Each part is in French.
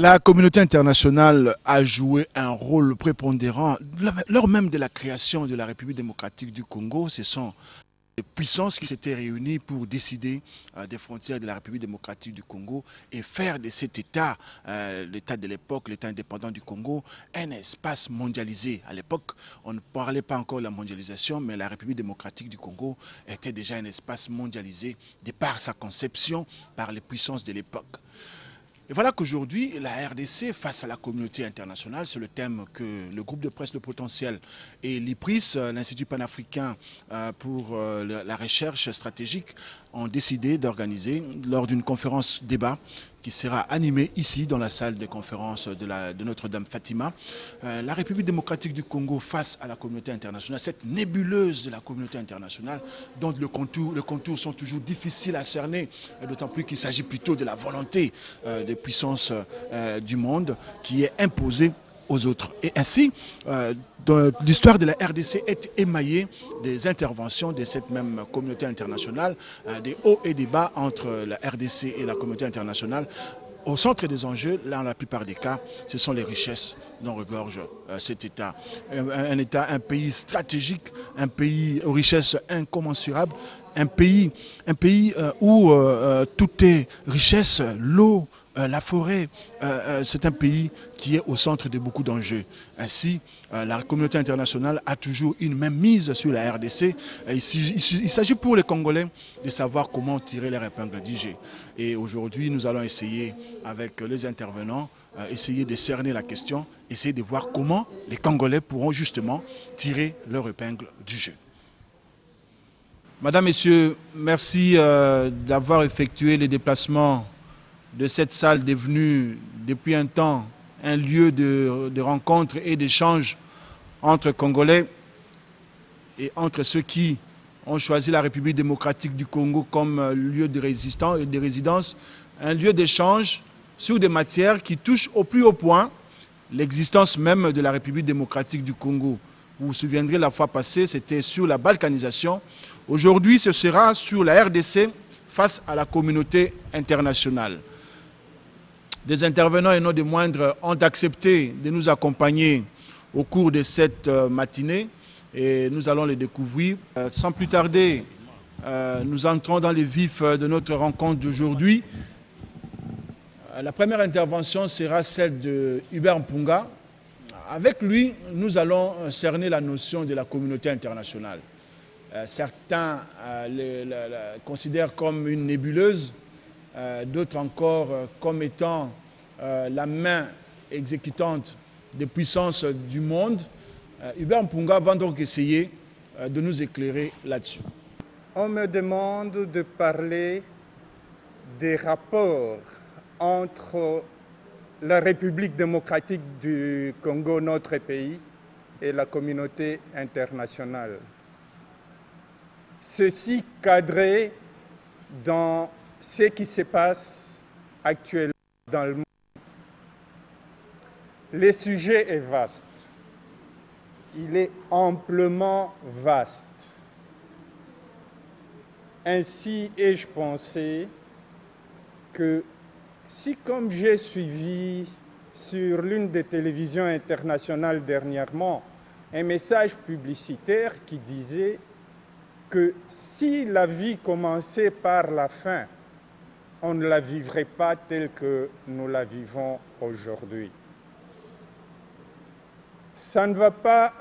La communauté internationale a joué un rôle prépondérant lors même de la création de la République démocratique du Congo. Ce sont les puissances qui s'étaient réunies pour décider des frontières de la République démocratique du Congo et faire de cet État, l'État de l'époque, l'État indépendant du Congo, un espace mondialisé. À l'époque, on ne parlait pas encore de la mondialisation, mais la République démocratique du Congo était déjà un espace mondialisé de par sa conception par les puissances de l'époque. Et voilà qu'aujourd'hui, la RDC, face à la communauté internationale, c'est le thème que le groupe de presse Le Potentiel et l'IPRIS, l'Institut panafricain pour la recherche stratégique, ont décidé d'organiser lors d'une conférence débat qui sera animée ici dans la salle de conférence de Notre-Dame Fatima. La République démocratique du Congo face à la communauté internationale, cette nébuleuse de la communauté internationale dont les contours sont toujours difficiles à cerner, d'autant plus qu'il s'agit plutôt de la volonté des puissances du monde qui est imposée aux autres. Et ainsi, l'histoire de la RDC est émaillée des interventions de cette même communauté internationale, des hauts et des bas entre la RDC et la communauté internationale. Au centre des enjeux, là, dans la plupart des cas, ce sont les richesses dont regorge cet État. Un pays stratégique, un pays aux richesses incommensurables, un pays où tout est richesse, l'eau, la forêt, c'est un pays qui est au centre de beaucoup d'enjeux. Ainsi, la communauté internationale a toujours une même mise sur la RDC. Il s'agit pour les Congolais de savoir comment tirer leur épingle du jeu. Et aujourd'hui, nous allons essayer, avec les intervenants, essayer de cerner la question, essayer de voir comment les Congolais pourront justement tirer leur épingle du jeu. Madame, Messieurs, merci d'avoir effectué les déplacements de cette salle devenue depuis un temps un lieu de rencontre et d'échange entre Congolais et entre ceux qui ont choisi la République démocratique du Congo comme lieu de résistance et de résidence, un lieu d'échange sur des matières qui touchent au plus haut point l'existence même de la République démocratique du Congo. Vous vous souviendrez, la fois passée, c'était sur la balkanisation. Aujourd'hui, ce sera sur la RDC face à la communauté internationale. Des intervenants et non des moindres ont accepté de nous accompagner au cours de cette matinée et nous allons les découvrir. Sans plus tarder, nous entrons dans les vifs de notre rencontre d'aujourd'hui. La première intervention sera celle de Hubert Mpunga. Avec lui, nous allons cerner la notion de la communauté internationale. Certains la considèrent comme une nébuleuse, d'autres encore comme étant la main exécutante des puissances du monde. Hubert Mpunga va donc essayer de nous éclairer là-dessus. On me demande de parler des rapports entre la République démocratique du Congo, notre pays, et la communauté internationale. Ceci cadré dans ce qui se passe actuellement dans le monde. Le sujet est vaste. Il est amplement vaste. Ainsi ai-je pensé que si, comme j'ai suivi sur l'une des télévisions internationales dernièrement, un message publicitaire qui disait que si la vie commençait par la faim, on ne la vivrait pas telle que nous la vivons aujourd'hui. Ça ne va pas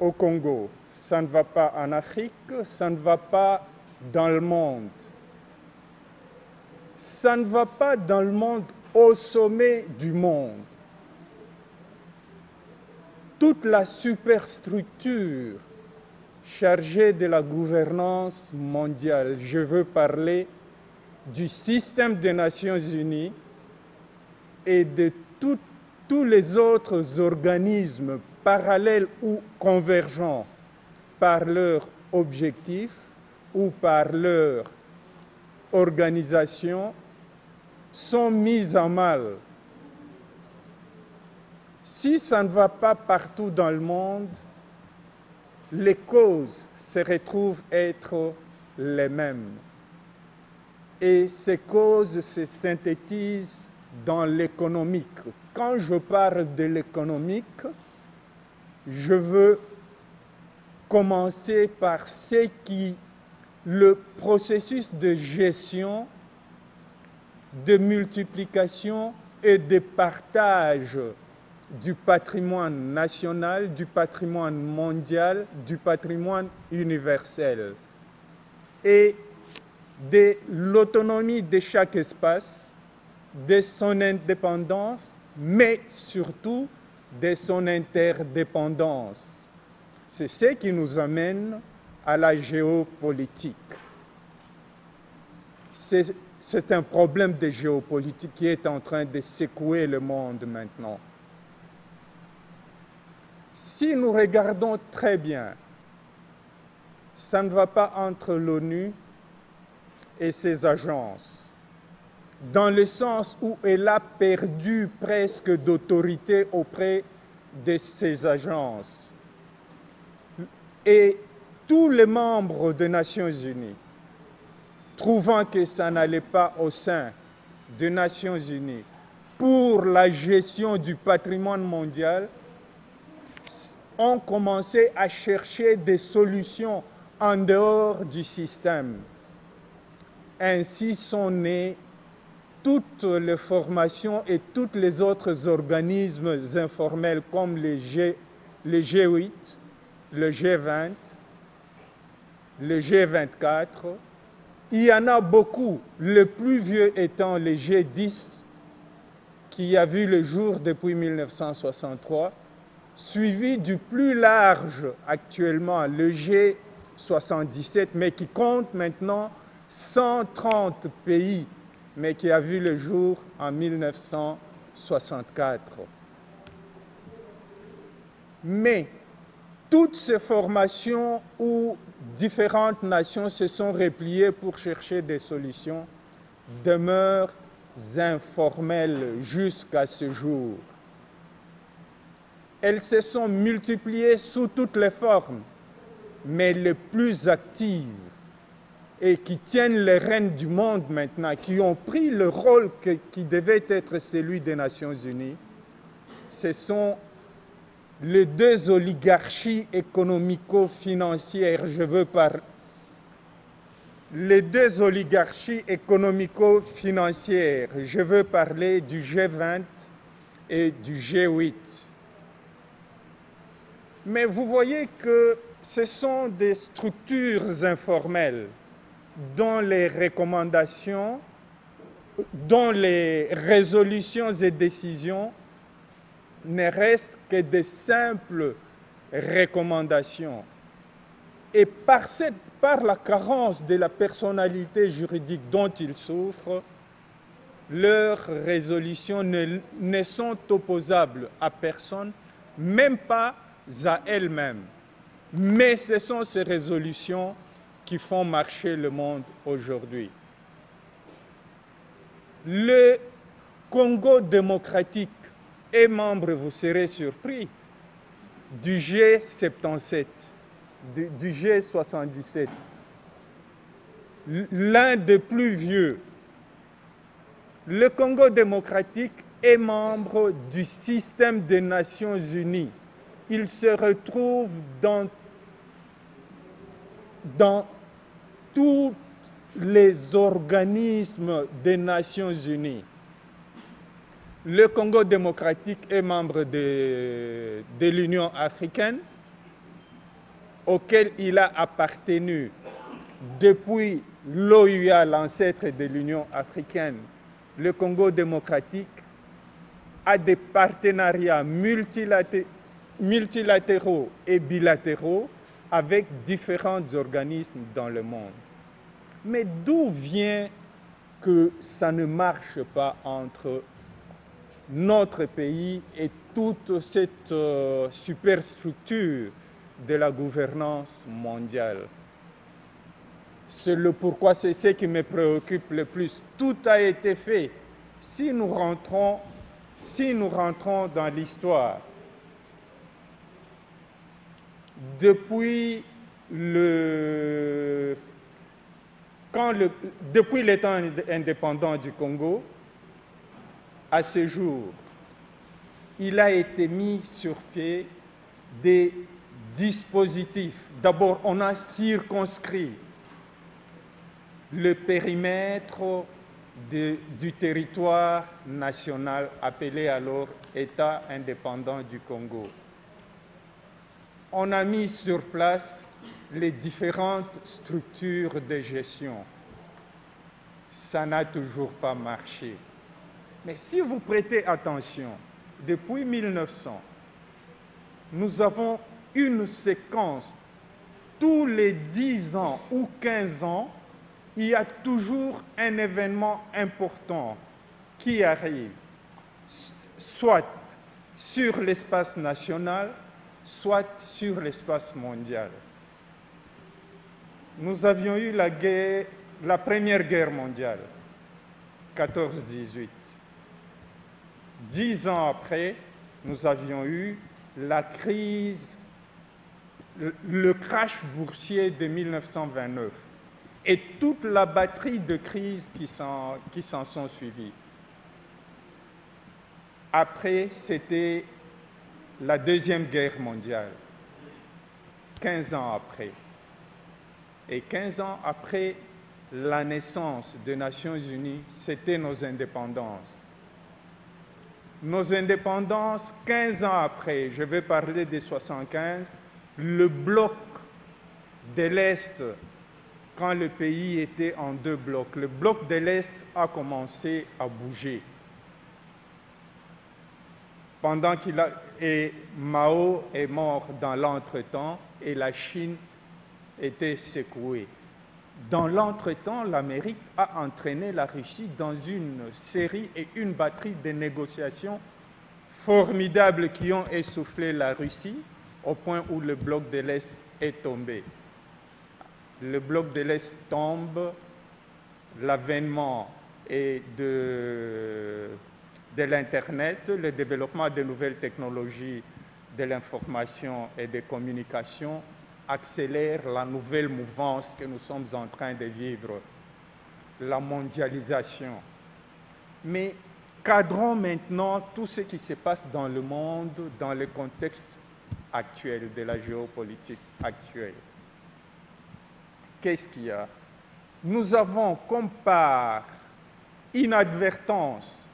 au Congo, ça ne va pas en Afrique, ça ne va pas dans le monde. Ça ne va pas dans le monde au sommet du monde. Toute la superstructure chargée de la gouvernance mondiale, je veux parler du système des Nations Unies et de tous les autres organismes parallèles ou convergents par leur objectif ou par leur organisation, sont mises à mal. Si ça ne va pas partout dans le monde, les causes se retrouvent être les mêmes. Et ces causes se synthétisent dans l'économique. Quand je parle de l'économique, je veux commencer par le processus de gestion, de multiplication et de partage du patrimoine national, du patrimoine mondial, du patrimoine universel et de l'autonomie de chaque espace, de son indépendance, mais surtout de son interdépendance. C'est ce qui nous amène à la géopolitique. C'est un problème de géopolitique qui est en train de secouer le monde maintenant. Si nous regardons très bien, ça ne va pas entre l'ONU et ses agences, dans le sens où elle a perdu presque d'autorité auprès de ces agences. Et tous les membres des Nations Unies, trouvant que ça n'allait pas au sein des Nations Unies pour la gestion du patrimoine mondial, ont commencé à chercher des solutions en dehors du système. Ainsi sont nées toutes les formations et tous les autres organismes informels comme le G8, le G20, le G24. Il y en a beaucoup, le plus vieux étant le G10, qui a vu le jour depuis 1963, suivi du plus large actuellement, le G77, mais qui compte maintenant 130 pays, mais qui a vu le jour en 1964. Mais toutes ces formations où différentes nations se sont repliées pour chercher des solutions demeurent informelles jusqu'à ce jour. Elles se sont multipliées sous toutes les formes, mais les plus actives et qui tiennent les rênes du monde maintenant, qui ont pris le rôle qui devait être celui des Nations Unies, ce sont les deux oligarchies économico-financières. Les deux oligarchies économico-financières. Je veux parler du G20 et du G8. Mais vous voyez que ce sont des structures informelles dont les recommandations, dont les résolutions et décisions ne restent que de simples recommandations. Et par la carence de la personnalité juridique dont ils souffrent, leurs résolutions ne sont opposables à personne, même pas à elles-mêmes. Mais ce sont ces résolutions qui font marcher le monde aujourd'hui. Le Congo démocratique est membre, vous serez surpris, du G77, du G77, l'un des plus vieux. Le Congo démocratique est membre du système des Nations Unies. Il se retrouve dans tous les organismes des Nations Unies. Le Congo démocratique est membre de l'Union africaine, auquel il a appartenu depuis l'OUA, l'ancêtre de l'Union africaine. Le Congo démocratique a des partenariats multilatéraux et bilatéraux avec différents organismes dans le monde. Mais d'où vient que ça ne marche pas entre notre pays et toute cette superstructure de la gouvernance mondiale? C'est le pourquoi, c'est ce qui me préoccupe le plus. Tout a été fait. Si nous rentrons dans l'histoire, depuis l'État indépendant du Congo, à ce jour, il a été mis sur pied des dispositifs. D'abord, on a circonscrit le périmètre du territoire national appelé alors État indépendant du Congo. On a mis sur place les différentes structures de gestion. Ça n'a toujours pas marché. Mais si vous prêtez attention, depuis 1900, nous avons une séquence, tous les 10 ans ou 15 ans, il y a toujours un événement important qui arrive, soit sur l'espace national, soit sur l'espace mondial. Nous avions eu la Première Guerre mondiale, 14-18. 10 ans après, nous avions eu la crise, le crash boursier de 1929 et toute la batterie de crises qui s'en sont suivies. Après, c'était la Deuxième Guerre mondiale, 15 ans après. Et 15 ans après la naissance des Nations Unies, c'était nos indépendances. Nos indépendances, 15 ans après, je vais parler des 75, le bloc de l'Est, quand le pays était en deux blocs, le bloc de l'Est a commencé à bouger. Et Mao est mort dans l'entretemps et la Chine était secouée. Dans l'entretemps, l'Amérique a entraîné la Russie dans une série et une batterie de négociations formidables qui ont essoufflé la Russie au point où le bloc de l'Est est tombé. Le bloc de l'Est tombe, l'avènement de l'Internet, le développement de nouvelles technologies de l'information et des communications accélère la nouvelle mouvance que nous sommes en train de vivre, la mondialisation. Mais cadrons maintenant tout ce qui se passe dans le monde, dans le contexte actuel, de la géopolitique actuelle. Qu'est-ce qu'il y a? Nous avons, comme par inadvertance,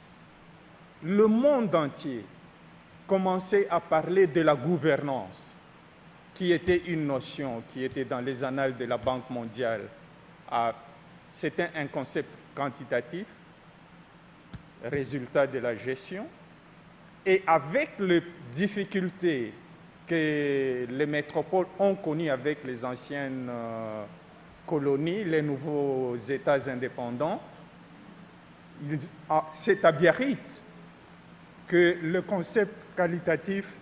le monde entier commencé à parler de la gouvernance, qui était une notion qui était dans les annales de la Banque mondiale. C'était un concept quantitatif, résultat de la gestion, et avec les difficultés que les métropoles ont connues avec les anciennes colonies, les nouveaux États indépendants, c'est à Biarritz que le concept qualitatif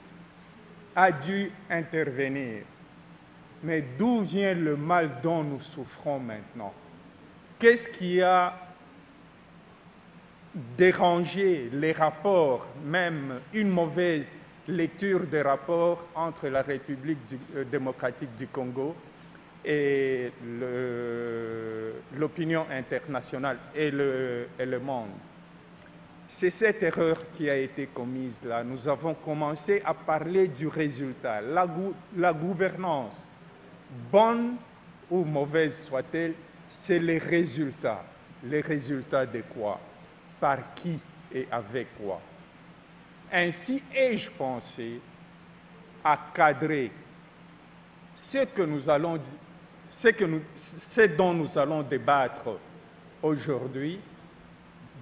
a dû intervenir. Mais d'où vient le mal dont nous souffrons maintenant? Qu'est-ce qui a dérangé les rapports, même une mauvaise lecture des rapports entre la République démocratique du Congo et l'opinion internationale et le monde? C'est cette erreur qui a été commise là. Nous avons commencé à parler du résultat. La gouvernance, bonne ou mauvaise soit-elle, c'est les résultats. Les résultats de quoi? Par qui et avec quoi? Ainsi ai-je pensé à cadrer ce dont nous allons débattre aujourd'hui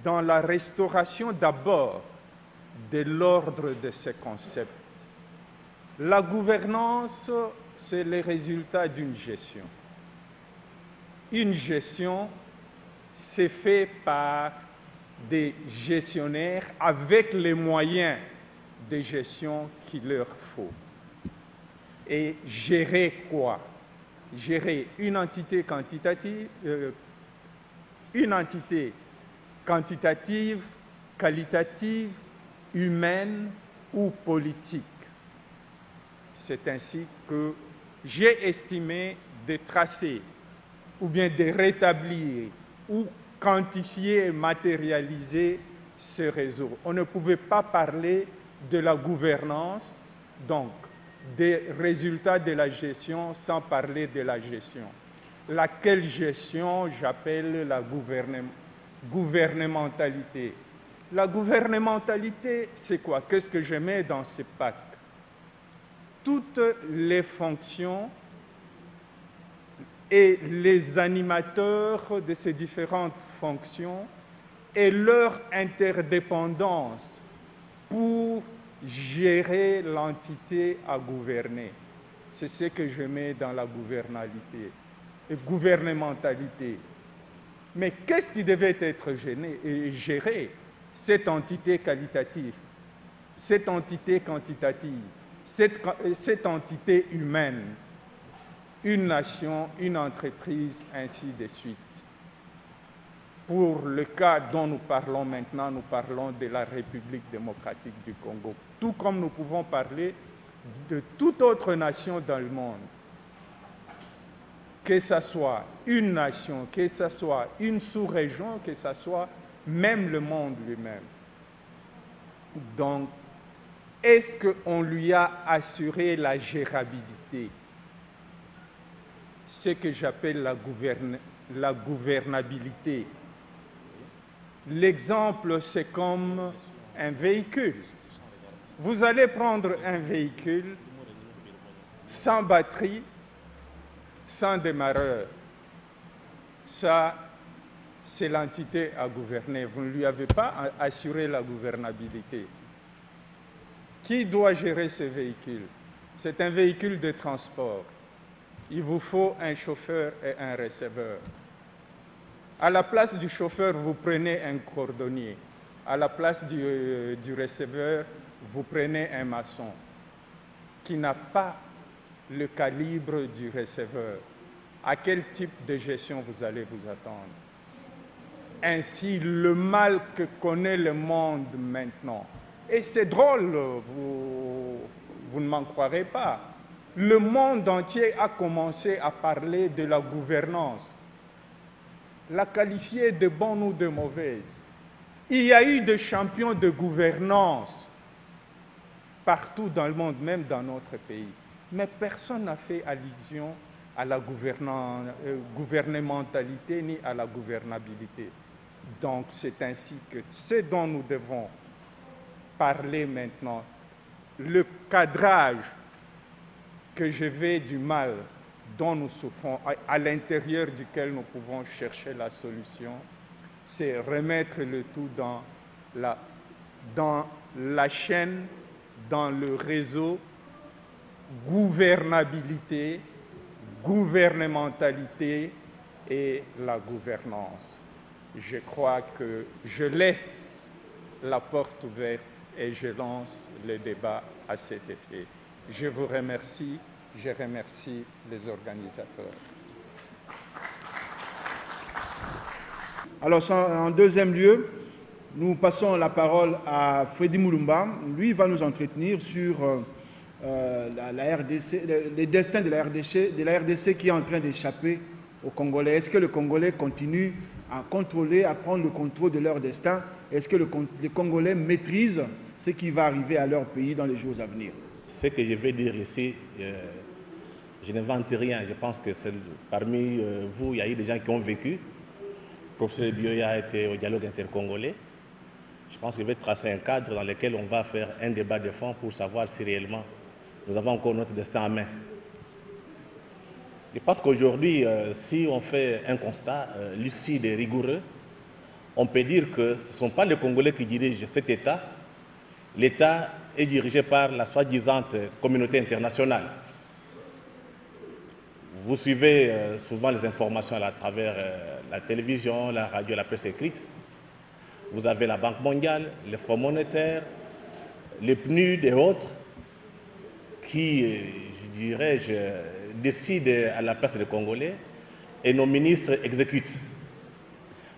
dans la restauration d'abord de l'ordre de ces concepts. La gouvernance, c'est le résultat d'une gestion. Une gestion, c'est fait par des gestionnaires avec les moyens de gestion qu'il leur faut. Et gérer quoi? Gérer une entité quantitative, qualitative, humaine ou politique. C'est ainsi que j'ai estimé de tracer ou bien de rétablir ou quantifier et matérialiser ce réseau. On ne pouvait pas parler de la gouvernance, donc des résultats de la gestion, sans parler de la gestion. Laquelle gestion j'appelle la gouvernementalité. La gouvernementalité, c'est quoi? Qu'est-ce que je mets dans ce pack? Toutes les fonctions et les animateurs de ces différentes fonctions et leur interdépendance pour gérer l'entité à gouverner. C'est ce que je mets dans la gouvernementalité. Mais qu'est-ce qui devait être géré? Cette entité qualitative, cette entité quantitative, cette entité humaine, une nation, une entreprise, ainsi de suite. Pour le cas dont nous parlons maintenant, nous parlons de la République démocratique du Congo, tout comme nous pouvons parler de toute autre nation dans le monde. Que ce soit une nation, que ce soit une sous-région, que ce soit même le monde lui-même. Donc, est-ce qu'on lui a assuré la gérabilité? Ce que j'appelle la gouvernabilité. L'exemple, c'est comme un véhicule. Vous allez prendre un véhicule sans batterie, sans démarreur. Ça, c'est l'entité à gouverner. Vous ne lui avez pas assuré la gouvernabilité. Qui doit gérer ce véhicule? C'est un véhicule de transport. Il vous faut un chauffeur et un receveur. À la place du chauffeur, vous prenez un cordonnier. À la place du receveur, vous prenez un maçon qui n'a pas le calibre du receveur. À quel type de gestion vous allez vous attendre? Ainsi, le mal que connaît le monde maintenant, et c'est drôle, vous ne m'en croirez pas, le monde entier a commencé à parler de la gouvernance, la qualifier de bonne ou de mauvaise. Il y a eu des champions de gouvernance partout dans le monde, même dans notre pays. Mais personne n'a fait allusion à la gouvernementalité ni à la gouvernabilité. Donc c'est ainsi que ce dont nous devons parler maintenant, le cadrage que je vais du mal dont nous souffrons, à l'intérieur duquel nous pouvons chercher la solution, c'est remettre le tout dans la chaîne, dans le réseau, gouvernabilité, gouvernementalité et la gouvernance. Je crois que je laisse la porte ouverte et je lance le débat à cet effet. Je vous remercie, je remercie les organisateurs. Alors, en deuxième lieu, nous passons la parole à Freddy Moulumba. Lui va nous entretenir sur la RDC, les destins de la RDC qui est en train d'échapper aux Congolais. Est-ce que les Congolais continuent à contrôler, à prendre le contrôle de leur destin? Est-ce que les Congolais maîtrisent ce qui va arriver à leur pays dans les jours à venir? Ce que je vais dire ici, je n'invente rien. Je pense que parmi vous, il y a eu des gens qui ont vécu. Le professeur Bioya a été au dialogue intercongolais. Je pense qu'il va tracer un cadre dans lequel on va faire un débat de fond pour savoir si réellement nous avons encore notre destin en main. Je pense qu'aujourd'hui, si on fait un constat lucide et rigoureux, on peut dire que ce ne sont pas les Congolais qui dirigent cet État. L'État est dirigé par la soi-disant communauté internationale. Vous suivez souvent les informations à travers la télévision, la radio, la presse écrite. Vous avez la Banque mondiale, le Fonds monétaire, les PNUD et autres qui, décident à la place des Congolais et nos ministres exécutent.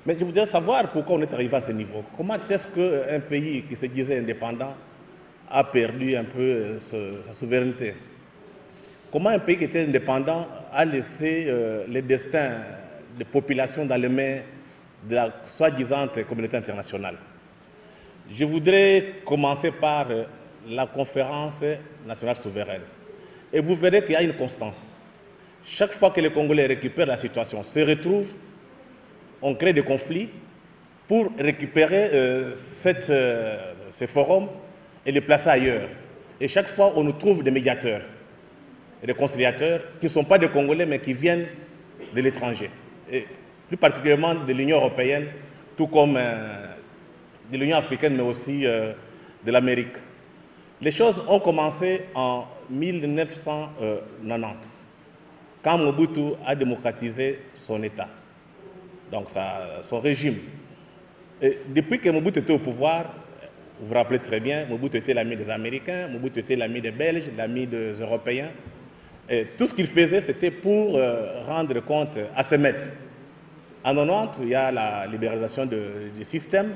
Mais je voudrais savoir pourquoi on est arrivé à ce niveau. Comment est-ce qu'un pays qui se disait indépendant a perdu un peu sa souveraineté? Comment un pays qui était indépendant a laissé les destins des populations dans les mains de la soi-disant communauté internationale? Je voudrais commencer par la conférence nationale souveraine. Et vous verrez qu'il y a une constance. Chaque fois que les Congolais récupèrent la situation, se retrouvent, on crée des conflits pour récupérer ces forums et les placer ailleurs. Et chaque fois, on nous trouve des médiateurs et des conciliateurs qui ne sont pas des Congolais, mais qui viennent de l'étranger. Et plus particulièrement de l'Union européenne, tout comme de l'Union africaine, mais aussi de l'Amérique. Les choses ont commencé en 1990, quand Mobutu a démocratisé son État, donc son régime. Et depuis que Mobutu était au pouvoir, vous vous rappelez très bien, Mobutu était l'ami des Américains, Mobutu était l'ami des Belges, l'ami des Européens. Et tout ce qu'il faisait, c'était pour rendre compte à ses maîtres. En 90, il y a la libéralisation du système.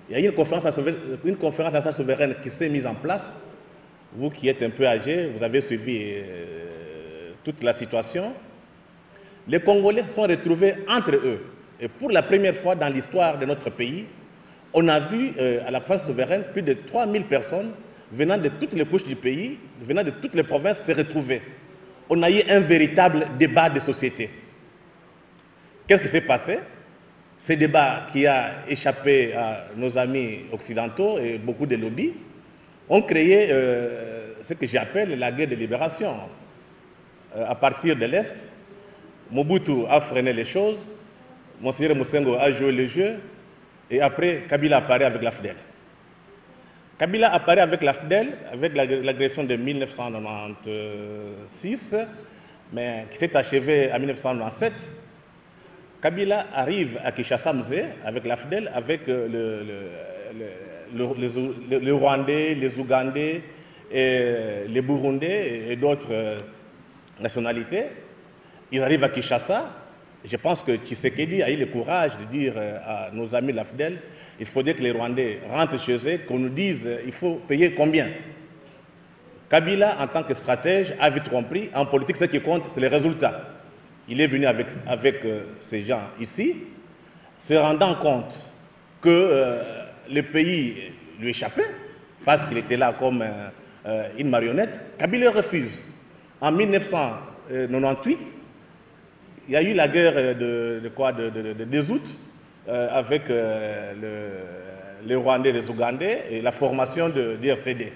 Il y a une conférence nationale souveraine qui s'est mise en place. Vous qui êtes un peu âgés, vous avez suivi toute la situation. Les Congolais se sont retrouvés entre eux. Et pour la première fois dans l'histoire de notre pays, on a vu à la conférence souveraine plus de 3000 personnes venant de toutes les couches du pays, venant de toutes les provinces, se retrouver. On a eu un véritable débat de société. Qu'est-ce qui s'est passé? Ce débat qui a échappé à nos amis occidentaux et beaucoup de lobbies ont créé ce que j'appelle la guerre de libération. À partir de l'Est, Mobutu a freiné les choses, Monseigneur Musengo a joué le jeu, et après, Kabila apparaît avec l'AFDEL. Kabila apparaît avec l'AFDEL, avec l'agression de 1996, mais qui s'est achevée en 1997. Kabila arrive à Kinshasa avec l'AFDEL, avec les Rwandais, les Ougandais, et les Burundais et d'autres nationalités. Ils arrivent à Kinshasa. Je pense que Tshisekedi a eu le courage de dire à nos amis de l'AFDEL, il faudrait que les Rwandais rentrent chez eux, qu'on nous dise il faut payer combien. Kabila, en tant que stratège, a vite compris, en politique, ce qui compte, c'est les résultats. Il est venu avec ces gens ici, se rendant compte que le pays lui échappait, parce qu'il était là comme une marionnette. Kabila refuse. En 1998, il y a eu la guerre des août avec les Rwandais et les Ougandais et la formation de l'IRCD.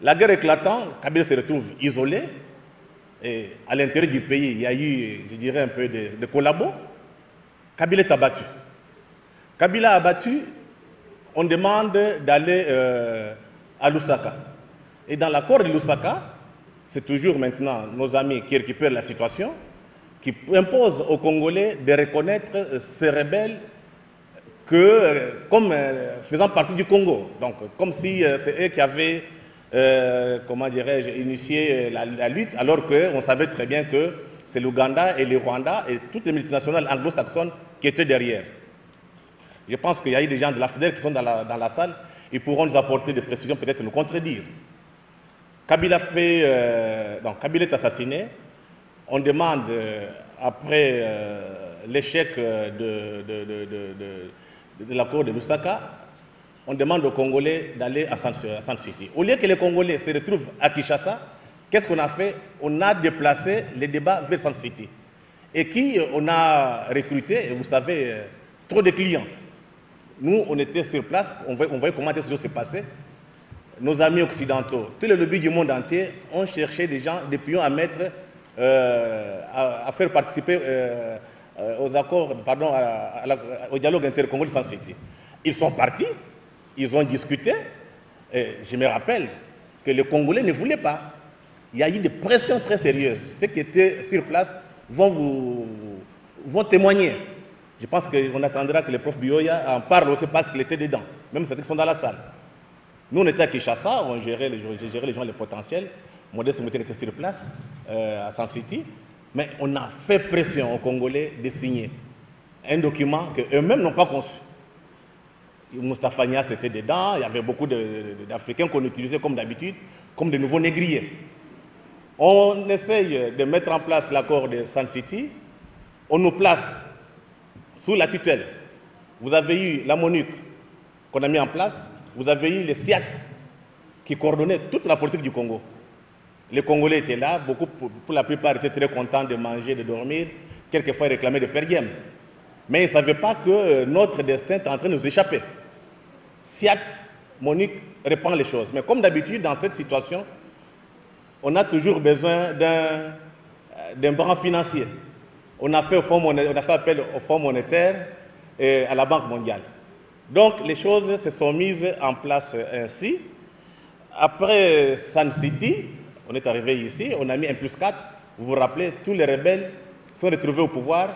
La guerre éclatant, Kabila se retrouve isolé. Et à l'intérieur du pays, il y a eu, je dirais, un peu de collabos. Kabila est abattu. Kabila abattu, on demande d'aller à Lusaka. Et dans l'accord de Lusaka, c'est toujours maintenant nos amis qui récupèrent la situation, qui impose aux Congolais de reconnaître ces rebelles comme faisant partie du Congo. Donc, comme si c'est eux qui avaient, comment dirais-je, initié la lutte, alors qu'on savait très bien que c'est l'Ouganda et le Rwanda et toutes les multinationales anglo-saxonnes qui étaient derrière. Je pense qu'il y a eu des gens de l'AFDEL qui sont dans la salle, ils pourront nous apporter des précisions, peut-être nous contredire. Kabila est assassiné. On demande, après l'échec de l'accord de Lusaka, on demande aux Congolais d'aller à San City. Au lieu que les Congolais se retrouvent à Kinshasa, qu'est-ce qu'on a fait? On a déplacé les débats vers San City. Et qui on a recruté, et vous savez, trop de clients. Nous, on était sur place, on voyait comment les choses se passaient. Nos amis occidentaux, tous les lobbies du monde entier ont cherché des gens, des pions à mettre, à faire participer aux accords, pardon, au dialogue intercongolais San City. Ils sont partis, ils ont discuté, et je me rappelle que les Congolais ne voulaient pas. Il y a eu des pressions très sérieuses. Ceux qui étaient sur place vont témoigner. Je pense qu'on attendra que le prof Bioya en parle aussi parce qu'il était dedans, même ceux qui sont dans la salle. Nous, on était à Kinshasa, on gérait les gens, les potentiels. Modeste Mouté était sur place, à San City. Mais on a fait pression aux Congolais de signer un document qu'eux-mêmes n'ont pas conçu. Moustapha Niasse était dedans, il y avait beaucoup d'Africains qu'on utilisait comme d'habitude, comme de nouveaux négriers. On essaye de mettre en place l'accord de San City, on nous place sous la tutelle. Vous avez eu la MONUC qu'on a mis en place, vous avez eu les SIAT qui coordonnaient toute la politique du Congo. Les Congolais étaient là, beaucoup, pour la plupart, étaient très contents de manger, de dormir, quelquefois ils réclamaient de per diem. Mais ils ne savaient pas que notre destin était en train de nous échapper. SIAT, Monique, répand les choses. Mais comme d'habitude, dans cette situation, on a toujours besoin d'un bras financier. On a fait appel au Fonds monétaire et à la Banque mondiale. Donc, les choses se sont mises en place ainsi. Après Sun City, on est arrivé ici, on a mis 1+4. Vous vous rappelez, tous les rebelles sont retrouvés au pouvoir.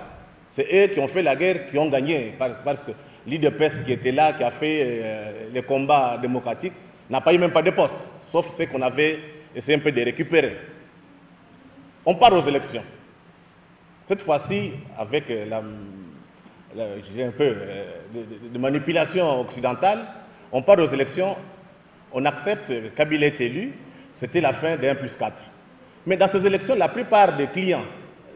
C'est eux qui ont fait la guerre, qui ont gagné. Parce que l'IDPS qui était là, qui a fait les combats démocratiques, n'a pas eu même pas de poste, sauf ce qu'on avait essayé un peu de récupérer. On part aux élections. Cette fois-ci, avec un peu de manipulation occidentale, on part aux élections, on accepte, Kabila est élu, c'était la fin des 1+4. Mais dans ces élections, la plupart des clients,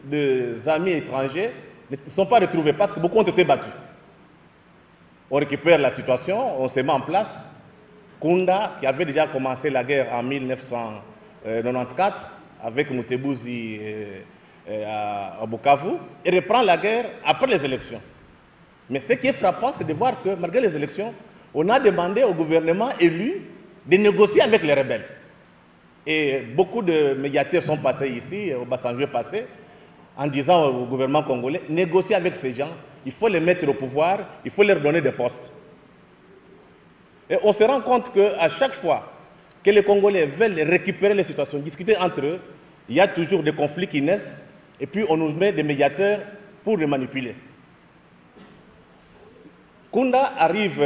des amis étrangers, ne sont pas retrouvés parce que beaucoup ont été battus. On récupère la situation, on se met en place. Kunda, qui avait déjà commencé la guerre en 1994 avec Mutebouzi à Bukavu, et reprend la guerre après les élections. Mais ce qui est frappant, c'est de voir que malgré les élections, on a demandé au gouvernement élu de négocier avec les rebelles. Et beaucoup de médiateurs sont passés ici, au Bassanjou passé, en disant au gouvernement congolais, négocier avec ces gens, il faut les mettre au pouvoir, il faut leur donner des postes. Et on se rend compte qu'à chaque fois que les Congolais veulent récupérer les situations, discuter entre eux, il y a toujours des conflits qui naissent, et puis on nous met des médiateurs pour les manipuler. Kunda arrive,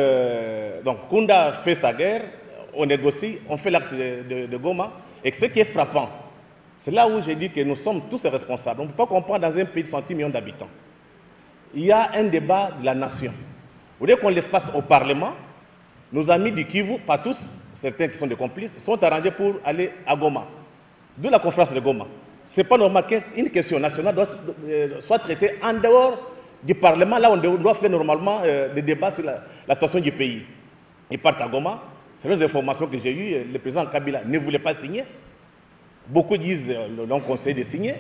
donc Kunda fait sa guerre, on négocie, on fait l'acte de Goma, et ce qui est frappant, c'est là où j'ai dit que nous sommes tous responsables. On ne peut pas comprendre dans un pays de 100 millions d'habitants. Il y a un débat de la nation. Vous voulez qu'on les fasse au Parlement? Nos amis du Kivu, pas tous, certains qui sont des complices, sont arrangés pour aller à Goma. D'où la conférence de Goma. Ce n'est pas normal qu'une question nationale soit traitée en dehors du Parlement, là où on doit faire normalement des débats sur la situation du pays. Ils partent à Goma. C'est les informations que j'ai eues. Le président Kabila ne voulait pas signer. Beaucoup disent, l'ont conseillé de signer,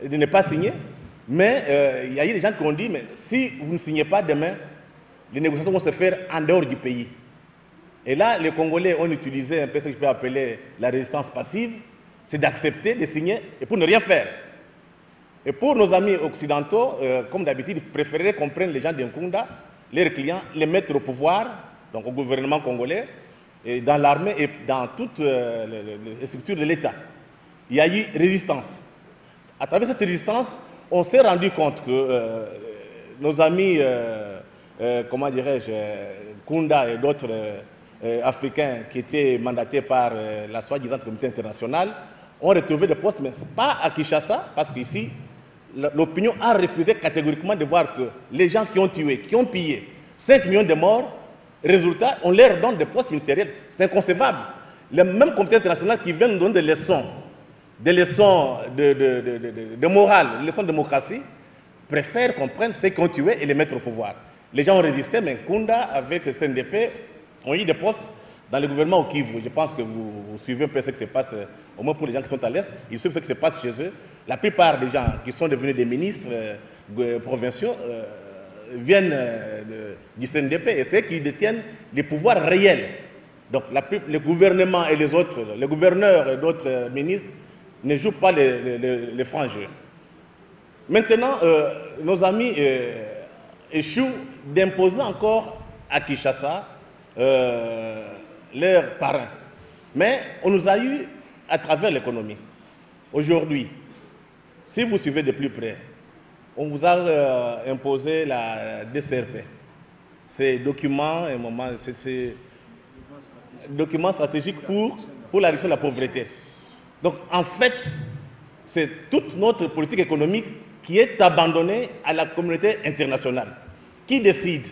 de ne pas signer. Mais il y a eu des gens qui ont dit, mais si vous ne signez pas demain, les négociations vont se faire en dehors du pays. Et là, les Congolais ont utilisé un peu ce que je peux appeler la résistance passive, c'est d'accepter, de signer, et pour ne rien faire. Et pour nos amis occidentaux, comme d'habitude, ils préféreraient qu'on prenne les gens d'Nkunda, leurs clients, les mettre au pouvoir, donc au gouvernement congolais, et dans l'armée et dans toutes les structures de l'État. Il y a eu résistance. À travers cette résistance, on s'est rendu compte que nos amis, comment dirais-je, Kunda et d'autres Africains qui étaient mandatés par la soi-disant communauté internationale, ont retrouvé des postes, mais pas à Kinshasa, parce qu'ici, l'opinion a refusé catégoriquement de voir que les gens qui ont tué, qui ont pillé 5 millions de morts, résultat, on leur donne des postes ministériels. C'est inconcevable. Le même comité international qui vient nous donner des leçons de morale, des leçons de démocratie, préfère qu'on prenne ceux qui ont tué et les mettre au pouvoir. Les gens ont résisté, mais Kunda, avec le CNDP, ont eu des postes dans le gouvernement au Kivu. Je pense que vous suivez un peu ce qui se passe, au moins pour les gens qui sont à l'Est, ils suivent ce qui se passe chez eux. La plupart des gens qui sont devenus des ministres provinciaux viennent du CNDP et c'est eux qui détiennent les pouvoirs réels. Donc le gouvernement et les autres, les gouverneurs et d'autres ministres ne jouent pas les francs jeux. Maintenant, nos amis échouent d'imposer encore à Kinshasa leurs parrains. Mais on nous a eu à travers l'économie. Aujourd'hui, si vous suivez de plus près, on vous a imposé la DCRP. C'est document stratégique pour la réduction de la pauvreté. Donc, en fait, c'est toute notre politique économique qui est abandonnée à la communauté internationale. Qui décide?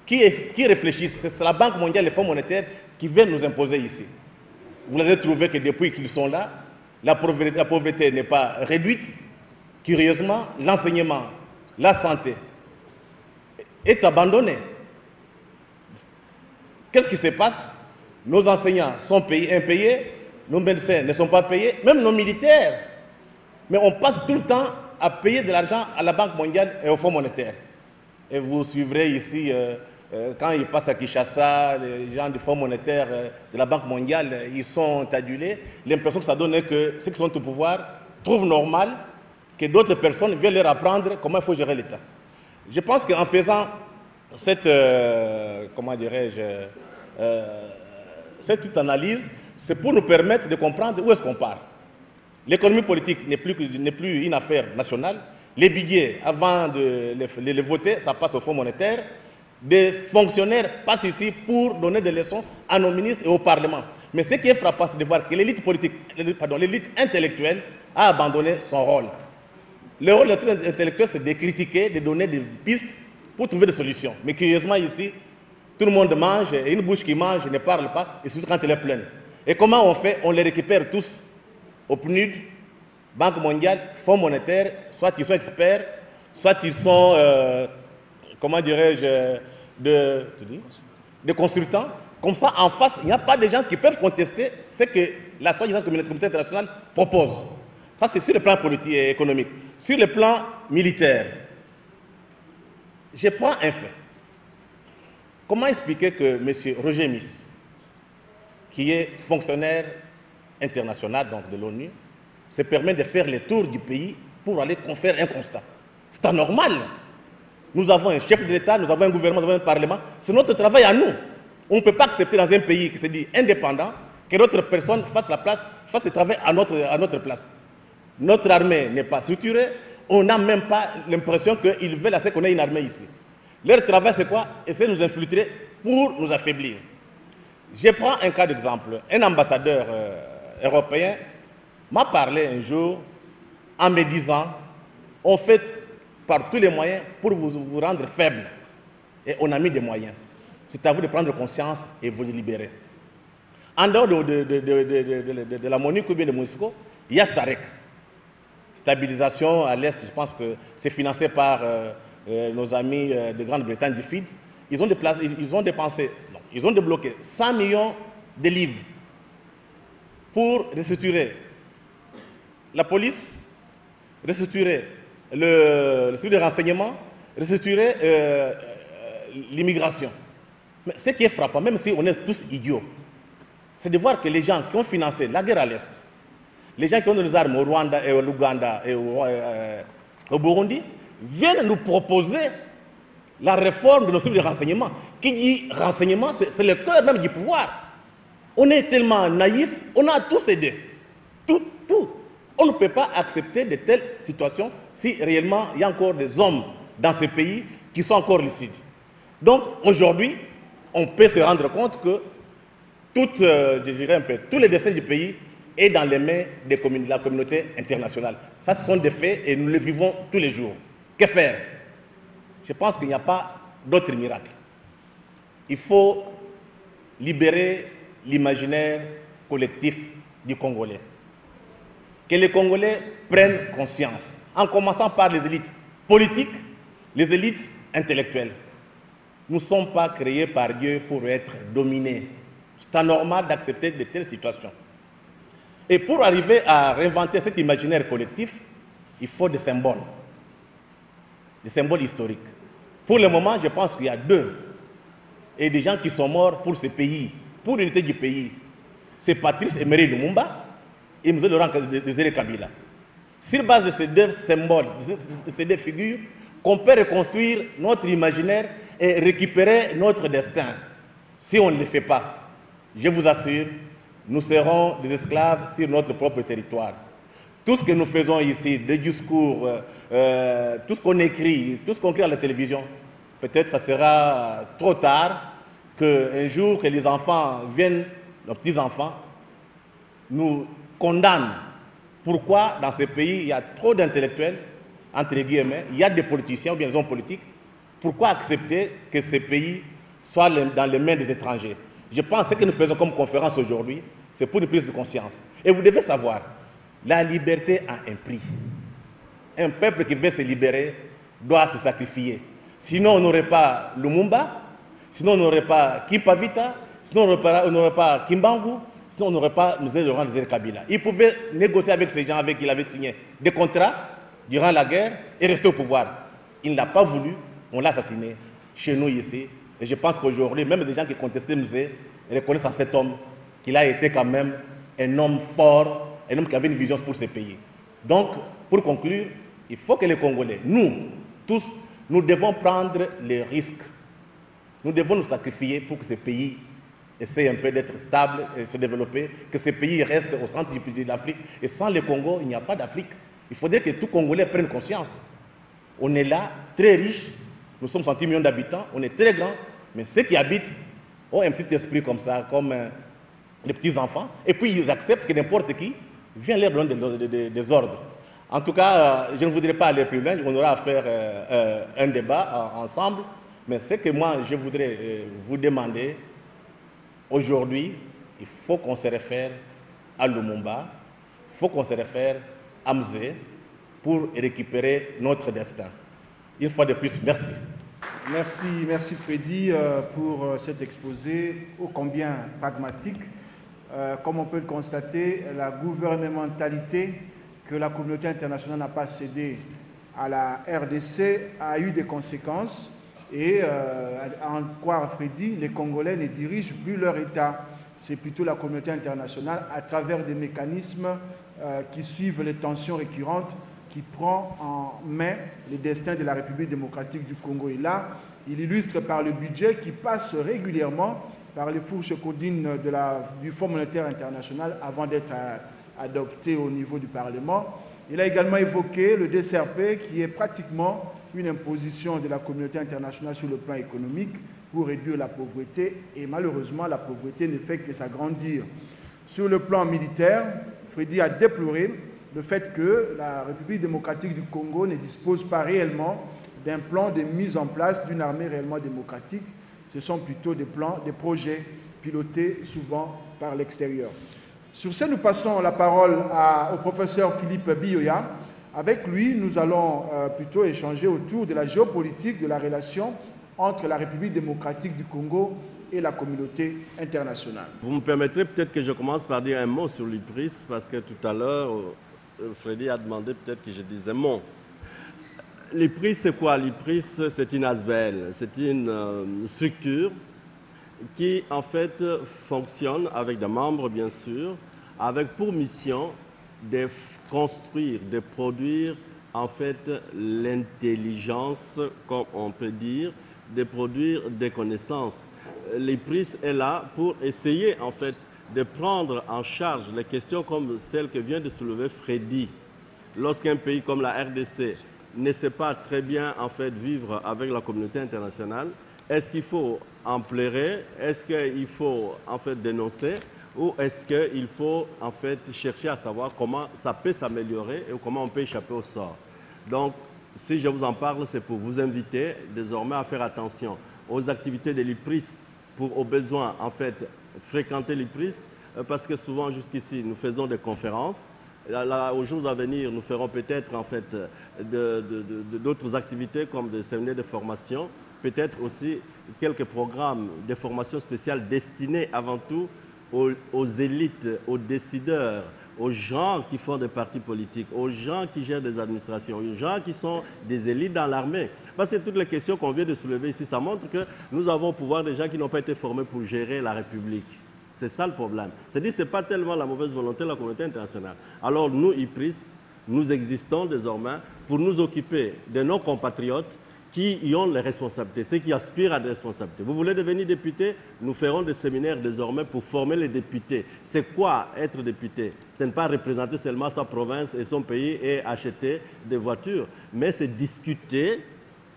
Qui réfléchit? C'est la Banque mondiale et le Fonds monétaire qui viennent nous imposer ici. Vous avez trouvé que depuis qu'ils sont là, la pauvreté n'est pas réduite. Curieusement, l'enseignement, la santé est abandonné. Qu'est-ce qui se passe? Nos enseignants sont payés, impayés, nos médecins ne sont pas payés, même nos militaires. Mais on passe tout le temps à payer de l'argent à la Banque mondiale et au Fonds monétaire. Et vous suivrez ici, quand ils passent à Kinshasa, les gens du Fonds monétaire, de la Banque mondiale, ils sont adulés. L'impression que ça donne est que ceux qui sont au pouvoir trouvent normal que d'autres personnes viennent leur apprendre comment il faut gérer l'État. Je pense qu'en faisant cette, comment dirais-je, cette petite analyse, c'est pour nous permettre de comprendre où est-ce qu'on part. L'économie politique n'est plus une affaire nationale. Les billets, avant de les voter, ça passe au Fonds monétaire. Des fonctionnaires passent ici pour donner des leçons à nos ministres et au Parlement. Mais ce qui est frappant, c'est de voir que l'élite politique, l'élite intellectuelle a abandonné son rôle. Le rôle de l'élite intellectuelle, c'est de critiquer, de donner des pistes pour trouver des solutions. Mais curieusement, ici, tout le monde mange, et une bouche qui mange ne parle pas, et surtout quand elle est pleine. Et comment on fait? On les récupère tous au PNUD, Banque mondiale, Fonds monétaire, soit ils sont experts, soit ils sont, comment dirais-je, de consultants. Comme ça, en face, il n'y a pas de gens qui peuvent contester ce que la soi-disant communauté internationale propose. Ça, c'est sur le plan politique et économique. Sur le plan militaire, je prends un fait. Comment expliquer que M. Roger Miss, qui est fonctionnaire international donc de l'ONU, se permet de faire le tour du pays pour aller faire un constat? C'est anormal. Nous avons un chef de l'État, nous avons un gouvernement, nous avons un parlement. C'est notre travail à nous. On ne peut pas accepter dans un pays qui se dit indépendant que d'autres personnes fassent le travail à notre place. Notre armée n'est pas structurée. On n'a même pas l'impression qu'ils veulent assez qu'on ait une armée ici. Leur travail, c'est quoi? Essayer de nous infiltrer pour nous affaiblir. Je prends un cas d'exemple. Un ambassadeur européen m'a parlé un jour en me disant « On fait par tous les moyens pour vous rendre faible. » Et on a mis des moyens. C'est à vous de prendre conscience et vous libérer. En dehors de la MONUC ou bien de MONUSCO, il y a STAREC. Stabilisation à l'Est, je pense que c'est financé par nos amis de Grande-Bretagne du FID. Ils ont débloqué 100 millions de livres pour restructurer la police, restructurer le service de renseignement, restructurer l'immigration. Mais ce qui est frappant, même si on est tous idiots, c'est de voir que les gens qui ont financé la guerre à l'Est, les gens qui ont des armes au Rwanda et au Ouganda et au Burundi, viennent nous proposer la réforme de nos services de renseignement. Qui dit renseignement, c'est le cœur même du pouvoir. On est tellement naïfs, on a tous aidé. Tout. On ne peut pas accepter de telles situations si réellement il y a encore des hommes dans ce pays qui sont encore lucides. Donc aujourd'hui, on peut se rendre compte que je dirais un peu, tous les destins du pays est dans les mains de la communauté internationale. Ça, ce sont des faits et nous les vivons tous les jours. Que faire? Je pense qu'il n'y a pas d'autre miracle. Il faut libérer l'imaginaire collectif du Congolais. Que les Congolais prennent conscience, en commençant par les élites politiques, les élites intellectuelles. Nous ne sommes pas créés par Dieu pour être dominés. C'est anormal d'accepter de telles situations. Et pour arriver à réinventer cet imaginaire collectif, il faut des symboles historiques. Pour le moment, je pense qu'il y a deux, et des gens qui sont morts pour ce pays, pour l'unité du pays. C'est Patrice Emery Lumumba et M. Laurent Désiré Kabila. Sur base de ces deux symboles, de ces deux figures, qu'on peut reconstruire notre imaginaire et récupérer notre destin. Si on ne le fait pas, je vous assure, nous serons des esclaves sur notre propre territoire. Tout ce que nous faisons ici, des discours, tout ce qu'on écrit, tout ce qu'on écrit à la télévision, peut-être ça sera trop tard qu'un jour que les enfants viennent, nos petits-enfants, nous condamnent. Pourquoi dans ce pays il y a trop d'intellectuels, entre guillemets, il y a des politiciens ou bien des hommes politiques, pourquoi accepter que ce pays soit dans les mains des étrangers? Je pense que ce que nous faisons comme conférence aujourd'hui, c'est pour une prise de conscience. Et vous devez savoir, la liberté a un prix. Un peuple qui veut se libérer doit se sacrifier. Sinon, on n'aurait pas Lumumba, sinon on n'aurait pas Kimpavita, sinon on n'aurait pas Kimbangu, sinon on n'aurait pas Laurent Désiré Kabila. Il pouvait négocier avec ces gens avec qui il avait signé des contrats durant la guerre et rester au pouvoir. Il n'a pas voulu, on l'a assassiné chez nous ici. Et je pense qu'aujourd'hui, même les gens qui contestaient Musée reconnaissent en cet homme qu'il a été quand même un homme fort, un homme qui avait une vision pour ce pays. Donc, pour conclure, il faut que les Congolais, nous, tous, nous devons prendre les risques. Nous devons nous sacrifier pour que ce pays essaie un peu d'être stable et se développer, que ce pays reste au centre de l'Afrique. Et sans le Congo, il n'y a pas d'Afrique. Il faudrait que tout Congolais prenne conscience. On est là, très riche, nous sommes 100 millions d'habitants, on est très grand, mais ceux qui habitent ont un petit esprit comme ça, comme les petits-enfants, et puis ils acceptent que n'importe qui vient leur donner des ordres. En tout cas, je ne voudrais pas aller plus loin, on aura à faire un débat ensemble, mais ce que moi je voudrais vous demander, aujourd'hui, il faut qu'on se réfère à Lumumba, il faut qu'on se réfère à Mzee pour récupérer notre destin. Une fois de plus, merci. Merci Freddy pour cet exposé ô combien pragmatique. Comme on peut le constater, la gouvernementalité que la communauté internationale n'a pas cédée à la RDC a eu des conséquences et à en croire Freddy, les Congolais ne dirigent plus leur État. C'est plutôt la communauté internationale à travers des mécanismes qui suivent les tensions récurrentes qui prend en main les destins de la République démocratique du Congo. Et là, il illustre par le budget qui passe régulièrement par les fourches codines du Fonds monétaire international avant d'être adopté au niveau du Parlement. Il a également évoqué le DCRP qui est pratiquement une imposition de la communauté internationale sur le plan économique pour réduire la pauvreté. Et malheureusement, la pauvreté ne fait que s'agrandir. Sur le plan militaire, Freddy a déploré le fait que la République démocratique du Congo ne dispose pas réellement d'un plan de mise en place d'une armée réellement démocratique. Ce sont plutôt des plans, des projets pilotés souvent par l'extérieur. Sur ce, nous passons la parole au professeur Philippe Biyoya. Avec lui, nous allons plutôt échanger autour de la géopolitique de la relation entre la République démocratique du Congo et la communauté internationale. Vous me permettrez peut-être que je commence par dire un mot sur l'IPRIS, parce que tout à l'heure, Freddy a demandé peut-être que je dise un mot. L'IPRIS, c'est quoi? L'IPRIS, c'est une ASBL, c'est une structure qui, en fait, fonctionne avec des membres, bien sûr, avec pour mission de construire, de produire, en fait, l'intelligence, comme on peut dire, de produire des connaissances. L'IPRIS est là pour essayer, en fait, de prendre en charge les questions comme celle que vient de soulever Freddy. Lorsqu'un pays comme la RDC ne sait pas très bien en fait vivre avec la communauté internationale, est-ce qu'il faut en pleurer, est-ce qu'il faut en fait dénoncer ou est-ce qu'il faut en fait chercher à savoir comment ça peut s'améliorer et comment on peut échapper au sort. Donc, si je vous en parle, c'est pour vous inviter désormais à faire attention aux activités de l'IPRIS pour au besoin en fait fréquenter l'IPRIS parce que souvent jusqu'ici nous faisons des conférences. Là, aux jours à venir, nous ferons peut-être en fait d'autres activités comme des séminaires de formation, peut-être aussi quelques programmes de formation spéciale destinés avant tout aux élites, aux décideurs, aux gens qui font des partis politiques, aux gens qui gèrent des administrations, aux gens qui sont des élites dans l'armée. Parce que toutes les questions qu'on vient de soulever ici, ça montre que nous avons au pouvoir des gens qui n'ont pas été formés pour gérer la République. C'est ça le problème. C'est-à-dire que ce n'est pas tellement la mauvaise volonté de la communauté internationale. Alors nous, IPRIS, nous existons désormais pour nous occuper de nos compatriotes qui y ont les responsabilités, ceux qui aspirent à des responsabilités. Vous voulez devenir député? Nous ferons des séminaires désormais pour former les députés. C'est quoi être député? Ce n'est pas représenter seulement sa province et son pays et acheter des voitures, mais c'est discuter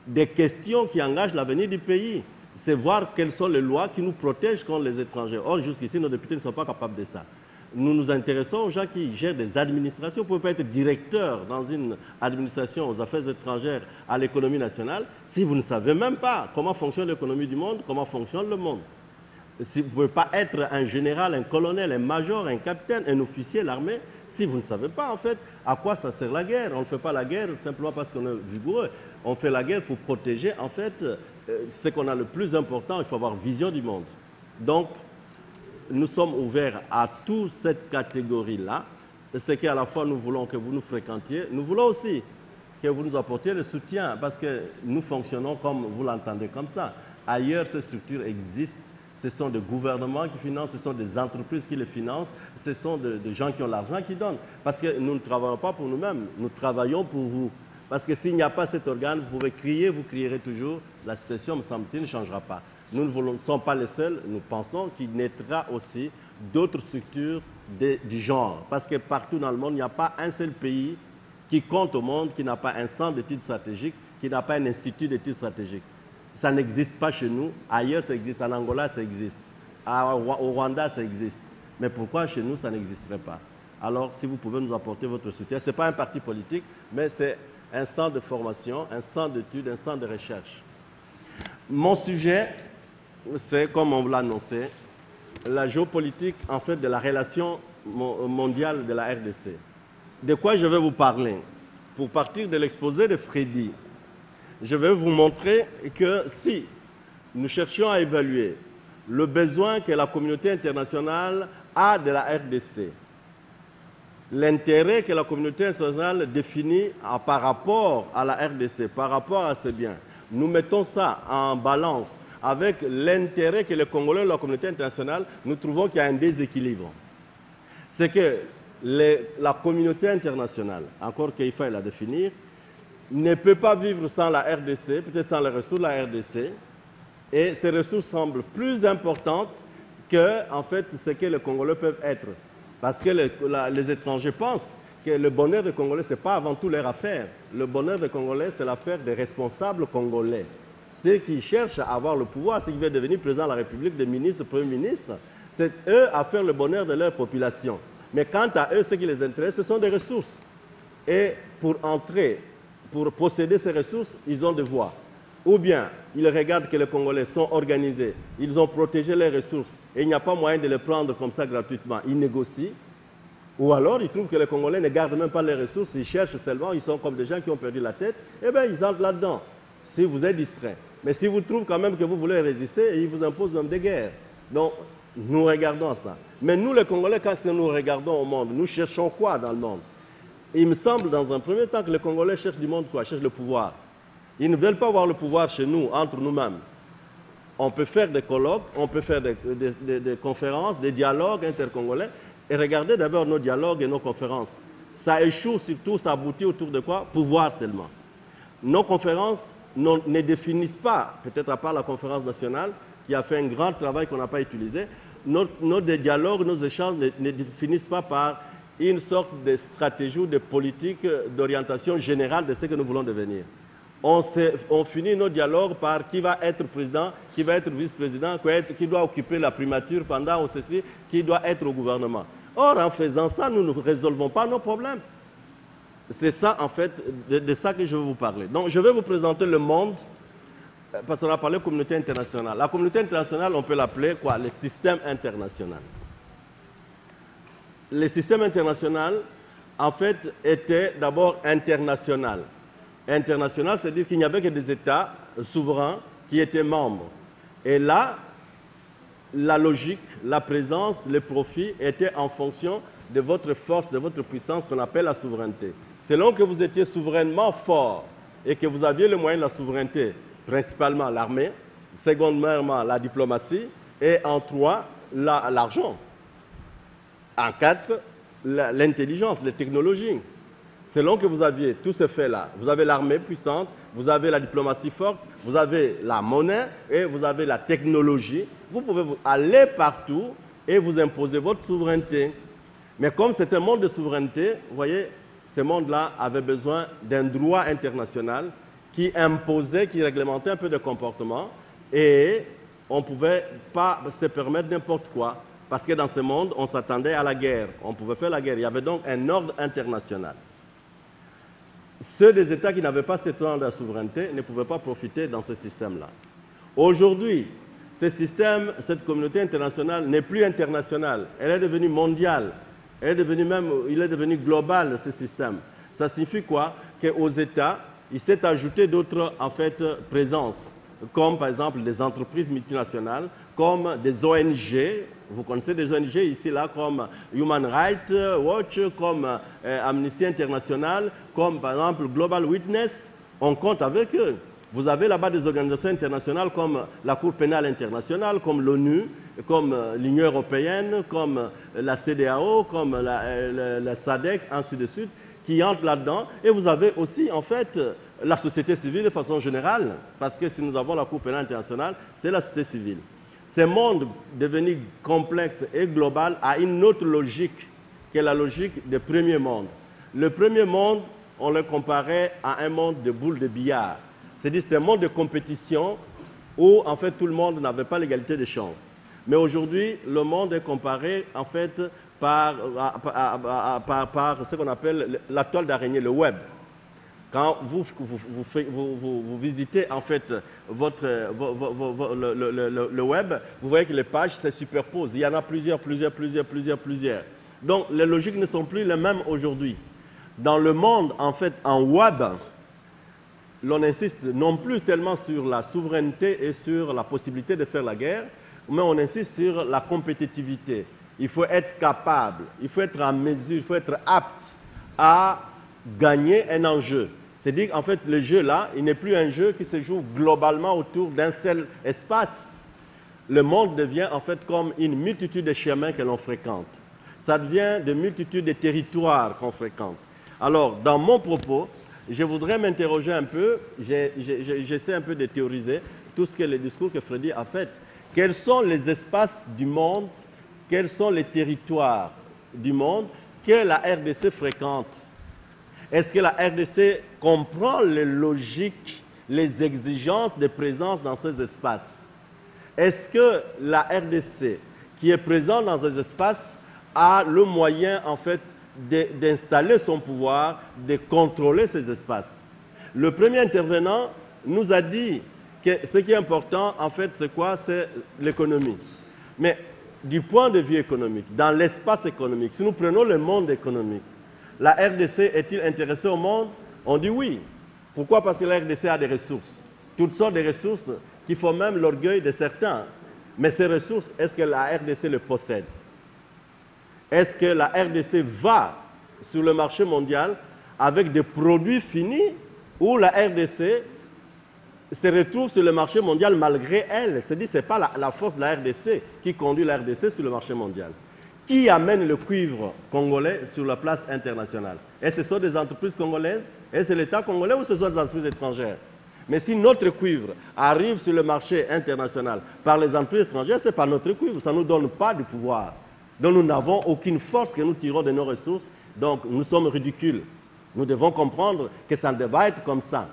des questions qui engagent l'avenir du pays. C'est voir quelles sont les lois qui nous protègent contre les étrangers. Or, jusqu'ici, nos députés ne sont pas capables de ça. Nous nous intéressons aux gens qui gèrent des administrations. Vous ne pouvez pas être directeur dans une administration aux affaires étrangères, à l'économie nationale, si vous ne savez même pas comment fonctionne l'économie du monde, comment fonctionne le monde. Si vous ne pouvez pas être un général, un colonel, un major, un capitaine, un officier de l'armée, si vous ne savez pas en fait à quoi ça sert la guerre. On ne fait pas la guerre simplement parce qu'on est vigoureux. On fait la guerre pour protéger en fait ce qu'on a le plus important. Il faut avoir vision du monde. Donc, nous sommes ouverts à toute cette catégorie-là. C'est qu'à la fois nous voulons que vous nous fréquentiez, nous voulons aussi que vous nous apportiez le soutien parce que nous fonctionnons comme vous l'entendez comme ça. Ailleurs, ces structures existent. Ce sont des gouvernements qui financent, ce sont des entreprises qui les financent, ce sont des gens qui ont l'argent qui donnent. Parce que nous ne travaillons pas pour nous-mêmes, nous travaillons pour vous. Parce que s'il n'y a pas cet organe, vous pouvez crier, vous crierez toujours, la situation, me semble-t-il, ne changera pas. Nous ne sommes pas les seuls, nous pensons qu'il naîtra aussi d'autres structures du genre. Parce que partout dans le monde, il n'y a pas un seul pays qui compte au monde, qui n'a pas un centre d'études stratégiques, qui n'a pas un institut d'études stratégiques. Ça n'existe pas chez nous. Ailleurs, ça existe. En Angola, ça existe. Au Rwanda, ça existe. Mais pourquoi chez nous, ça n'existerait pas? Alors, si vous pouvez nous apporter votre soutien, ce n'est pas un parti politique, mais c'est un centre de formation, un centre d'études, un centre de recherche. Mon sujet, c'est, comme on l'a annoncé, la géopolitique, en fait, de la relation mondiale de la RDC. De quoi je vais vous parler? Pour partir de l'exposé de Freddy, je vais vous montrer que si nous cherchions à évaluer le besoin que la communauté internationale a de la RDC, l'intérêt que la communauté internationale définit par rapport à la RDC, par rapport à ses biens, nous mettons ça en balance avec l'intérêt que les Congolais de la communauté internationale, nous trouvons qu'il y a un déséquilibre. C'est que la communauté internationale, encore qu'il faille la définir, ne peut pas vivre sans la RDC, peut-être sans les ressources de la RDC, et ces ressources semblent plus importantes que, en fait, ce que les Congolais peuvent être. Parce que les étrangers pensent que le bonheur des Congolais, ce n'est pas avant tout leur affaire. Le bonheur des Congolais, c'est l'affaire des responsables congolais. Ceux qui cherchent à avoir le pouvoir, ceux qui veulent devenir président de la République, des ministres, premiers ministres, c'est eux à faire le bonheur de leur population. Mais quant à eux, ce qui les intéresse, ce sont des ressources. Et pour posséder ces ressources, ils ont des voies. Ou bien, ils regardent que les Congolais sont organisés, ils ont protégé les ressources et il n'y a pas moyen de les prendre comme ça gratuitement. Ils négocient. Ou alors, ils trouvent que les Congolais ne gardent même pas les ressources, ils cherchent seulement, ils sont comme des gens qui ont perdu la tête, eh bien, ils entrent là-dedans, si vous êtes distrait. Mais si vous trouvez quand même que vous voulez résister, ils vous imposent même des guerres. Donc, nous regardons ça. Mais nous, les Congolais, quand nous regardons au monde, nous cherchons quoi dans le monde? Il me semble, dans un premier temps, que les Congolais cherchent du monde quoi? Cherchent le pouvoir. Ils ne veulent pas avoir le pouvoir chez nous, entre nous-mêmes. On peut faire des colloques, on peut faire des conférences, des dialogues intercongolais. Et regardez d'abord nos dialogues et nos conférences. Ça échoue surtout, ça aboutit autour de quoi? Pouvoir seulement. Nos conférences ne définissent pas, peut-être à part la conférence nationale, qui a fait un grand travail qu'on n'a pas utilisé, nos dialogues, nos échanges ne définissent pas par une sorte de stratégie ou de politique d'orientation générale de ce que nous voulons devenir. On finit nos dialogues par qui va être président, qui va être vice-président, qui doit occuper la primature pendant ou ceci, qui doit être au gouvernement. Or, en faisant ça, nous ne résolvons pas nos problèmes. C'est ça, en fait, de ça que je vais vous parler. Donc, je vais vous présenter le monde, parce qu'on a parlé de communauté internationale. La communauté internationale, on peut l'appeler quoi? Le système international. Le système international, en fait, était d'abord international. International, c'est-à-dire qu'il n'y avait que des États souverains qui étaient membres. Et là, la logique, la présence, les profits étaient en fonction de votre force, de votre puissance qu'on appelle la souveraineté. Selon que vous étiez souverainement fort et que vous aviez le moyen de la souveraineté, principalement l'armée, secondairement la diplomatie et en 3, l'argent. En 4, l'intelligence, les technologies. Selon que vous aviez tous ces faits-là, vous avez l'armée puissante, vous avez la diplomatie forte, vous avez la monnaie et vous avez la technologie. Vous pouvez aller partout et vous imposer votre souveraineté. Mais comme c'est un monde de souveraineté, vous voyez, ce monde-là avait besoin d'un droit international qui imposait, qui réglementait un peu de comportement et on ne pouvait pas se permettre n'importe quoi. Parce que dans ce monde, on s'attendait à la guerre. On pouvait faire la guerre. Il y avait donc un ordre international. Ceux des États qui n'avaient pas cette ordre de la souveraineté ne pouvaient pas profiter dans ce système-là. Aujourd'hui, ce système, cette communauté internationale n'est plus internationale. Elle est devenue mondiale. Il est devenu global, ce système. Ça signifie quoi? Qu'aux États, il s'est ajouté d'autres en fait, présences, comme par exemple des entreprises multinationales, comme des ONG Vous connaissez des ONG ici, là, comme Human Rights Watch, comme Amnesty International, comme par exemple Global Witness. On compte avec eux. Vous avez là-bas des organisations internationales comme la Cour pénale internationale, comme l'ONU, comme l'Union européenne, comme la CEDEAO, comme la SADC, ainsi de suite, qui entrent là-dedans. Et vous avez aussi, en fait, la société civile de façon générale, parce que si nous avons la Cour pénale internationale, c'est la société civile. Ce monde devenu complexe et global a une autre logique, qui est la logique du premier monde. Le premier monde, on le comparait à un monde de boules de billard. C'est-à-dire que c'était un monde de compétition où, en fait, tout le monde n'avait pas l'égalité des chances. Mais aujourd'hui, le monde est comparé, en fait, par ce qu'on appelle la toile d'araignée, le web. Quand vous visitez, en fait, le web, vous voyez que les pages se superposent. Il y en a plusieurs. Donc, les logiques ne sont plus les mêmes aujourd'hui. Dans le monde, en fait, en web, l'on insiste non plus tellement sur la souveraineté et sur la possibilité de faire la guerre, mais on insiste sur la compétitivité. Il faut être capable, il faut être en mesure, il faut être apte à gagner un enjeu. C'est-à-dire qu'en fait, le jeu-là, il n'est plus un jeu qui se joue globalement autour d'un seul espace. Le monde devient en fait comme une multitude de chemins que l'on fréquente. Ça devient de multitudes de territoires qu'on fréquente. Alors, dans mon propos, je voudrais m'interroger un peu, j'essaie un peu de théoriser tout ce que le discours que Freddy a fait. Quels sont les espaces du monde, quels sont les territoires du monde que la RDC fréquente? Est-ce que la RDC comprend les logiques, les exigences de présence dans ces espaces? Est-ce que la RDC, qui est présente dans ces espaces, a le moyen, en fait, d'installer son pouvoir, de contrôler ces espaces? Le premier intervenant nous a dit que ce qui est important, en fait, c'est quoi? C'est l'économie. Mais du point de vue économique, dans l'espace économique, si nous prenons le monde économique, la RDC est-il intéressée au monde? On dit oui. Pourquoi? Parce que la RDC a des ressources. Toutes sortes de ressources qui font même l'orgueil de certains. Mais ces ressources, est-ce que la RDC les possède? Est-ce que la RDC va sur le marché mondial avec des produits finis ou la RDC se retrouve sur le marché mondial malgré elle? C'est-à-dire que ce n'est pas la force de la RDC qui conduit la RDC sur le marché mondial. Qui amène le cuivre congolais sur la place internationale? Est-ce que ce sont des entreprises congolaises? Est-ce que c'est l'État congolais ou ce sont des entreprises étrangères? Mais si notre cuivre arrive sur le marché international par les entreprises étrangères, ce n'est pas notre cuivre, ça ne nous donne pas du pouvoir. Donc nous n'avons aucune force que nous tirons de nos ressources, donc nous sommes ridicules. Nous devons comprendre que ça ne devait être comme ça.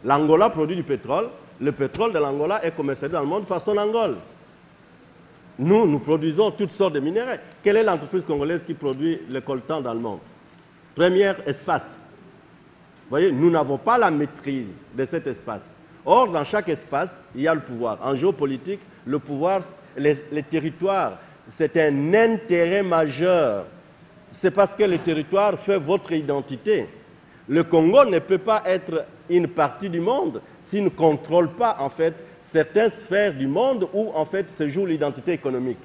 L'Angola produit du pétrole, le pétrole de l'Angola est commercialisé dans le monde par son Angole. Nous produisons toutes sortes de minéraux. Quelle est l'entreprise congolaise qui produit le coltan dans le monde? Premier espace. Vous voyez, nous n'avons pas la maîtrise de cet espace. Or, dans chaque espace, il y a le pouvoir. En géopolitique, le pouvoir, les territoires, c'est un intérêt majeur. C'est parce que le territoire fait votre identité. Le Congo ne peut pas être une partie du monde s'il ne contrôle pas, en fait, certaines sphères du monde où, en fait, se joue l'identité économique.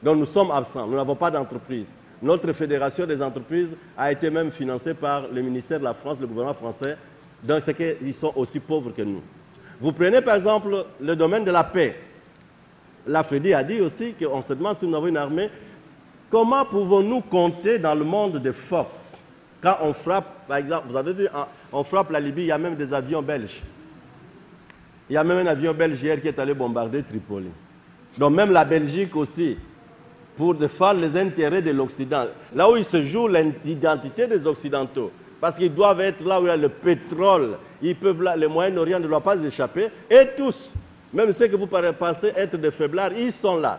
Donc, nous sommes absents. Nous n'avons pas d'entreprise. Notre fédération des entreprises a été même financée par le ministère de la France, le gouvernement français. Donc, c'est qu'ils sont aussi pauvres que nous. Vous prenez, par exemple, le domaine de la paix. La Freddy a dit aussi qu'on se demande si nous avons une armée. Comment pouvons-nous compter dans le monde des forces? Quand on frappe, par exemple, vous avez vu, on frappe la Libye, il y a même des avions belges. Il y a même un avion belge hier qui est allé bombarder Tripoli. Donc même la Belgique aussi, pour défendre les intérêts de l'Occident, là où il se joue l'identité des Occidentaux, parce qu'ils doivent être là où il y a le pétrole, ils peuvent là, le Moyen-Orient ne doit pas échapper, et tous, même ceux que vous pensez être des faiblards, ils sont là.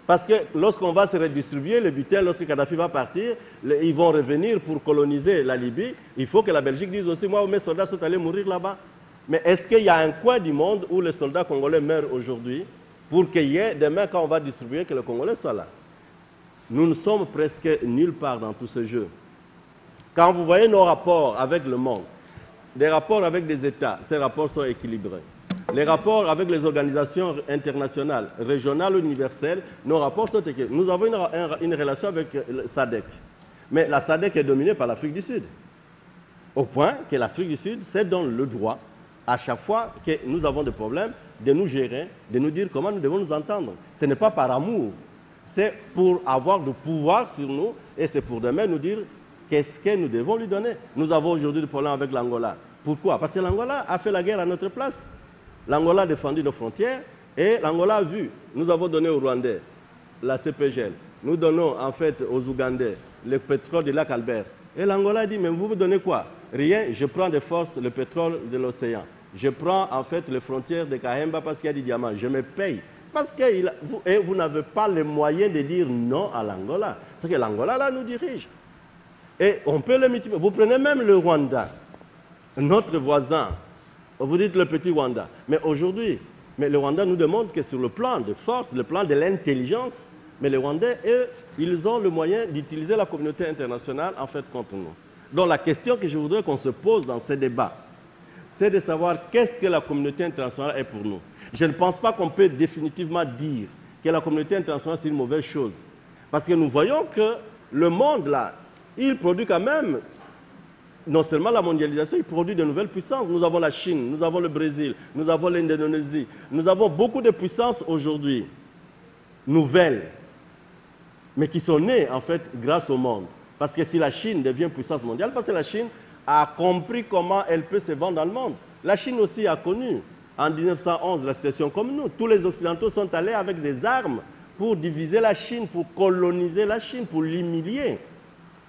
Parce que lorsqu'on va se redistribuer le butin, lorsque Kadhafi va partir, ils vont revenir pour coloniser la Libye. Il faut que la Belgique dise aussi, moi, mes soldats sont allés mourir là-bas. Mais est-ce qu'il y a un coin du monde où les soldats congolais meurent aujourd'hui pour qu'il y ait demain, quand on va distribuer, que le Congolais soit là? Nous ne sommes presque nulle part dans tout ce jeu. Quand vous voyez nos rapports avec le monde, des rapports avec des États, ces rapports sont équilibrés. Les rapports avec les organisations internationales, régionales ou universelles, nos rapports sont écrits. Nous avons une relation avec le SADC. Mais la SADC est dominée par l'Afrique du Sud. Au point que l'Afrique du Sud s'est donné le droit, à chaque fois que nous avons des problèmes, de nous gérer, de nous dire comment nous devons nous entendre. Ce n'est pas par amour, c'est pour avoir du pouvoir sur nous et c'est pour demain nous dire qu'est-ce que nous devons lui donner. Nous avons aujourd'hui des problèmes avec l'Angola. Pourquoi? Parce que l'Angola a fait la guerre à notre place. L'Angola a défendu nos frontières et l'Angola a vu. Nous avons donné aux Rwandais la CPGL. Nous donnons en fait aux Ougandais le pétrole du lac Albert. Et l'Angola a dit, mais vous me donnez quoi? Rien, je prends de force le pétrole de l'océan. Je prends en fait les frontières de Kahemba parce qu'il y a du diamant. Je me paye. Parce que vous n'avez pas les moyens de dire non à l'Angola. C'est que l'Angola, là, nous dirige. Et on peut le multiplier. Vous prenez même le Rwanda, notre voisin. Vous dites le petit Rwanda. Mais aujourd'hui, le Rwanda nous demande que sur le plan de force, le plan de l'intelligence, mais les Rwandais, eux, ils ont le moyen d'utiliser la communauté internationale en fait contre nous. Donc la question que je voudrais qu'on se pose dans ces débats, c'est de savoir qu'est-ce que la communauté internationale est pour nous. Je ne pense pas qu'on peut définitivement dire que la communauté internationale c'est une mauvaise chose. Parce que nous voyons que le monde là, il produit quand même, non seulement la mondialisation, il produit de nouvelles puissances. Nous avons la Chine, nous avons le Brésil, nous avons l'Indonésie. Nous avons beaucoup de puissances aujourd'hui, nouvelles, mais qui sont nées en fait grâce au monde. Parce que si la Chine devient puissance mondiale, parce que la Chine a compris comment elle peut se vendre dans le monde. La Chine aussi a connu en 1911 la situation comme nous. Tous les Occidentaux sont allés avec des armes pour diviser la Chine, pour coloniser la Chine, pour l'humilier.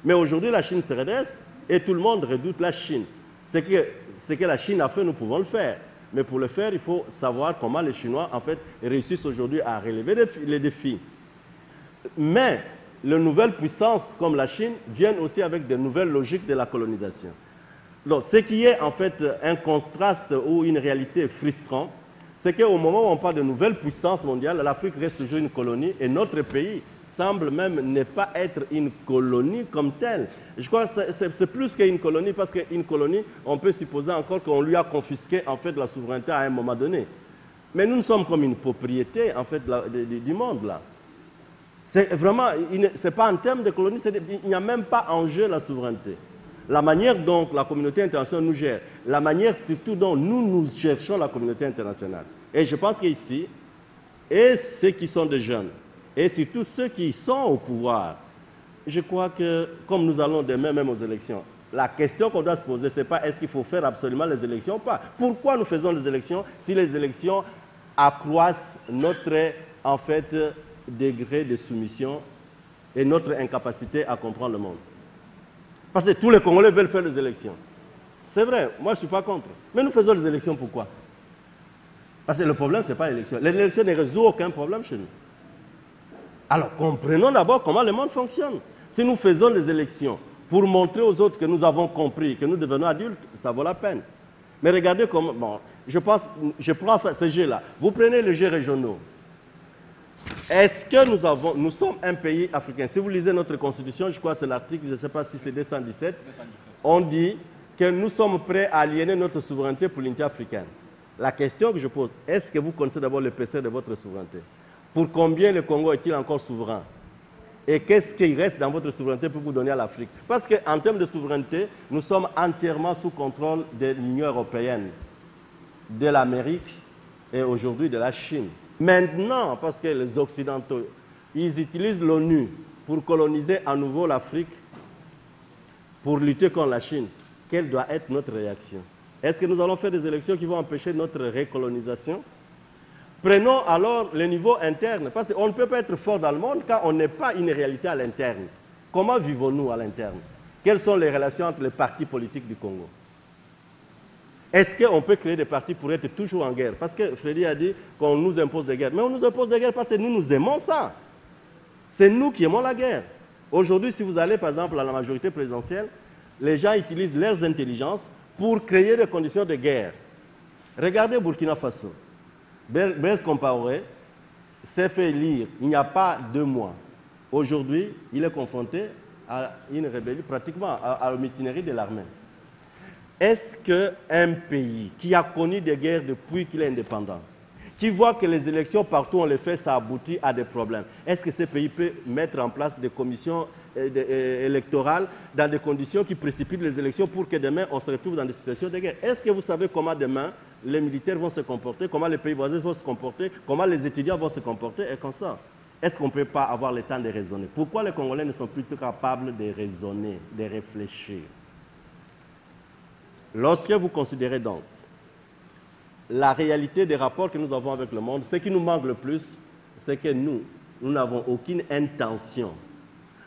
Mais aujourd'hui, la Chine se redresse et tout le monde redoute la Chine. Ce que la Chine a fait, nous pouvons le faire. Mais pour le faire, il faut savoir comment les Chinois, en fait, réussissent aujourd'hui à relever les défis. Mais les nouvelles puissances comme la Chine viennent aussi avec de nouvelles logiques de la colonisation. Donc, ce qui est en fait un contraste ou une réalité frustrante, c'est qu'au moment où on parle de nouvelles puissances mondiales, l'Afrique reste toujours une colonie et notre pays semble même ne pas être une colonie comme telle. Je crois que c'est plus qu'une colonie parce qu'une colonie, on peut supposer encore qu'on lui a confisqué en fait la souveraineté à un moment donné. Mais nous sommes comme une propriété en fait du monde là. C'est vraiment, c'est pas en termes de colonie, il n'y a même pas en jeu la souveraineté. La manière dont la communauté internationale nous gère, la manière surtout dont nous cherchons la communauté internationale. Et je pense qu'ici, et ceux qui sont des jeunes, et surtout ceux qui sont au pouvoir, je crois que comme nous allons demain même aux élections, la question qu'on doit se poser, ce n'est pas est-ce qu'il faut faire absolument les élections ou pas. Pourquoi nous faisons les élections si les élections accroissent notre, en fait, degré de soumission et notre incapacité à comprendre le monde? Parce que tous les Congolais veulent faire les élections. C'est vrai, moi je ne suis pas contre. Mais nous faisons les élections pourquoi? Parce que le problème, ce n'est pas l'élection. L'élection ne résout aucun problème chez nous. Alors comprenons d'abord comment le monde fonctionne. Si nous faisons les élections pour montrer aux autres que nous avons compris, que nous devenons adultes, ça vaut la peine. Mais regardez comment... Bon, je prends ces jeux-là. Vous prenez les jeux régionaux. Est-ce que nous sommes un pays africain? Si vous lisez notre constitution, je crois que c'est l'article, je ne sais pas si c'est 217, on dit que nous sommes prêts à aliéner notre souveraineté pour l'unité africaine. La question que je pose, est-ce que vous connaissez d'abord l'épaisseur de votre souveraineté? Pour combien le Congo est-il encore souverain? Et qu'est-ce qui reste dans votre souveraineté pour vous donner à l'Afrique? Parce qu'en termes de souveraineté, nous sommes entièrement sous contrôle de l'Union européenne, de l'Amérique et aujourd'hui de la Chine. Maintenant, parce que les Occidentaux, ils utilisent l'ONU pour coloniser à nouveau l'Afrique, pour lutter contre la Chine, quelle doit être notre réaction? Est-ce que nous allons faire des élections qui vont empêcher notre récolonisation? Prenons alors le niveau interne, parce qu'on ne peut pas être fort dans le monde quand on n'est pas une réalité à l'interne. Comment vivons-nous à l'interne? Quelles sont les relations entre les partis politiques du Congo? Est-ce qu'on peut créer des partis pour être toujours en guerre? Parce que Freddy a dit qu'on nous impose des guerres. Mais on nous impose des guerres parce que nous aimons ça. C'est nous qui aimons la guerre. Aujourd'hui, si vous allez par exemple à la majorité présidentielle, les gens utilisent leurs intelligences pour créer des conditions de guerre. Regardez Burkina Faso. Blaise Compaoré s'est fait élire il n'y a pas 2 mois. Aujourd'hui, il est confronté à une rébellion, pratiquement à la mutinerie de l'armée. est-ce qu'un pays qui a connu des guerres depuis qu'il est indépendant, qui voit que les élections partout on les fait, ça aboutit à des problèmes, est-ce que ce pays peut mettre en place des commissions électorales dans des conditions qui précipitent les élections pour que demain on se retrouve dans des situations de guerre? Est-ce que vous savez comment demain les militaires vont se comporter, comment les pays voisins vont se comporter, comment les étudiants vont se comporter et comme ça? Est-ce qu'on ne peut pas avoir le temps de raisonner? Pourquoi les Congolais ne sont plus capables de raisonner, de réfléchir? Lorsque vous considérez donc la réalité des rapports que nous avons avec le monde, ce qui nous manque le plus, c'est que nous n'avons aucune intention.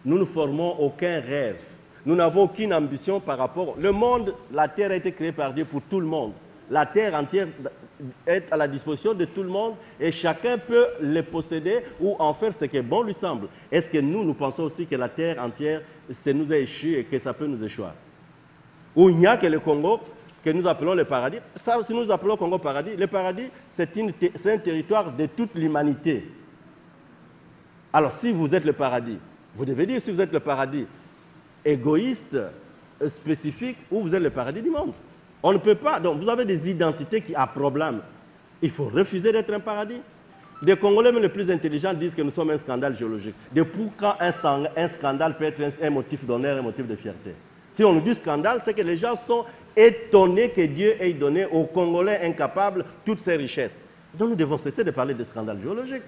Nous ne formons aucun rêve. Nous n'avons aucune ambition par rapport... Le monde, la terre a été créée par Dieu pour tout le monde. La terre entière est à la disposition de tout le monde et chacun peut les posséder ou en faire ce qui bon lui semble. Est-ce que nous pensons aussi que la terre entière, ça nous a échoué et que ça peut nous échouer? Ou il n'y a que le Congo que nous appelons le paradis. Ça, si nous appelons Congo paradis, le paradis, c'est un territoire de toute l'humanité. Alors, si vous êtes le paradis, vous devez dire si vous êtes le paradis égoïste, spécifique, ou vous êtes le paradis du monde. On ne peut pas. Donc, vous avez des identités qui ont problème. Il faut refuser d'être un paradis. Des Congolais, même les plus intelligents, disent que nous sommes un scandale géologique. Depuis quand un scandale peut être un motif d'honneur, un motif de fierté? Si on nous dit scandale, c'est que les gens sont étonnés que Dieu ait donné aux Congolais incapables toutes ces richesses. Donc nous devons cesser de parler de scandale géologique.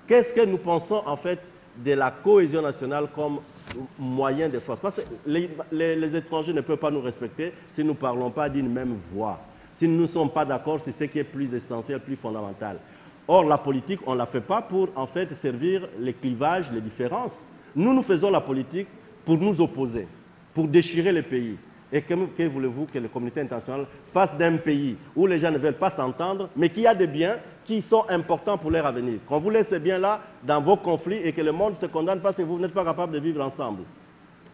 Qu'est-ce que nous pensons en fait de la cohésion nationale comme moyen de force? Parce que les étrangers ne peuvent pas nous respecter si nous ne parlons pas d'une même voix, si nous ne sommes pas d'accord sur ce qui est plus essentiel, plus fondamental. Or, la politique, on ne la fait pas pour en fait servir les clivages, les différences. Nous faisons la politique pour nous opposer, pour déchirer le pays. Et que voulez-vous que la communauté internationale fasse d'un pays où les gens ne veulent pas s'entendre, mais qui a des biens qui sont importants pour leur avenir? Quand vous laissez ces biens-là dans vos conflits et que le monde se condamne parce que vous n'êtes pas capable de vivre ensemble,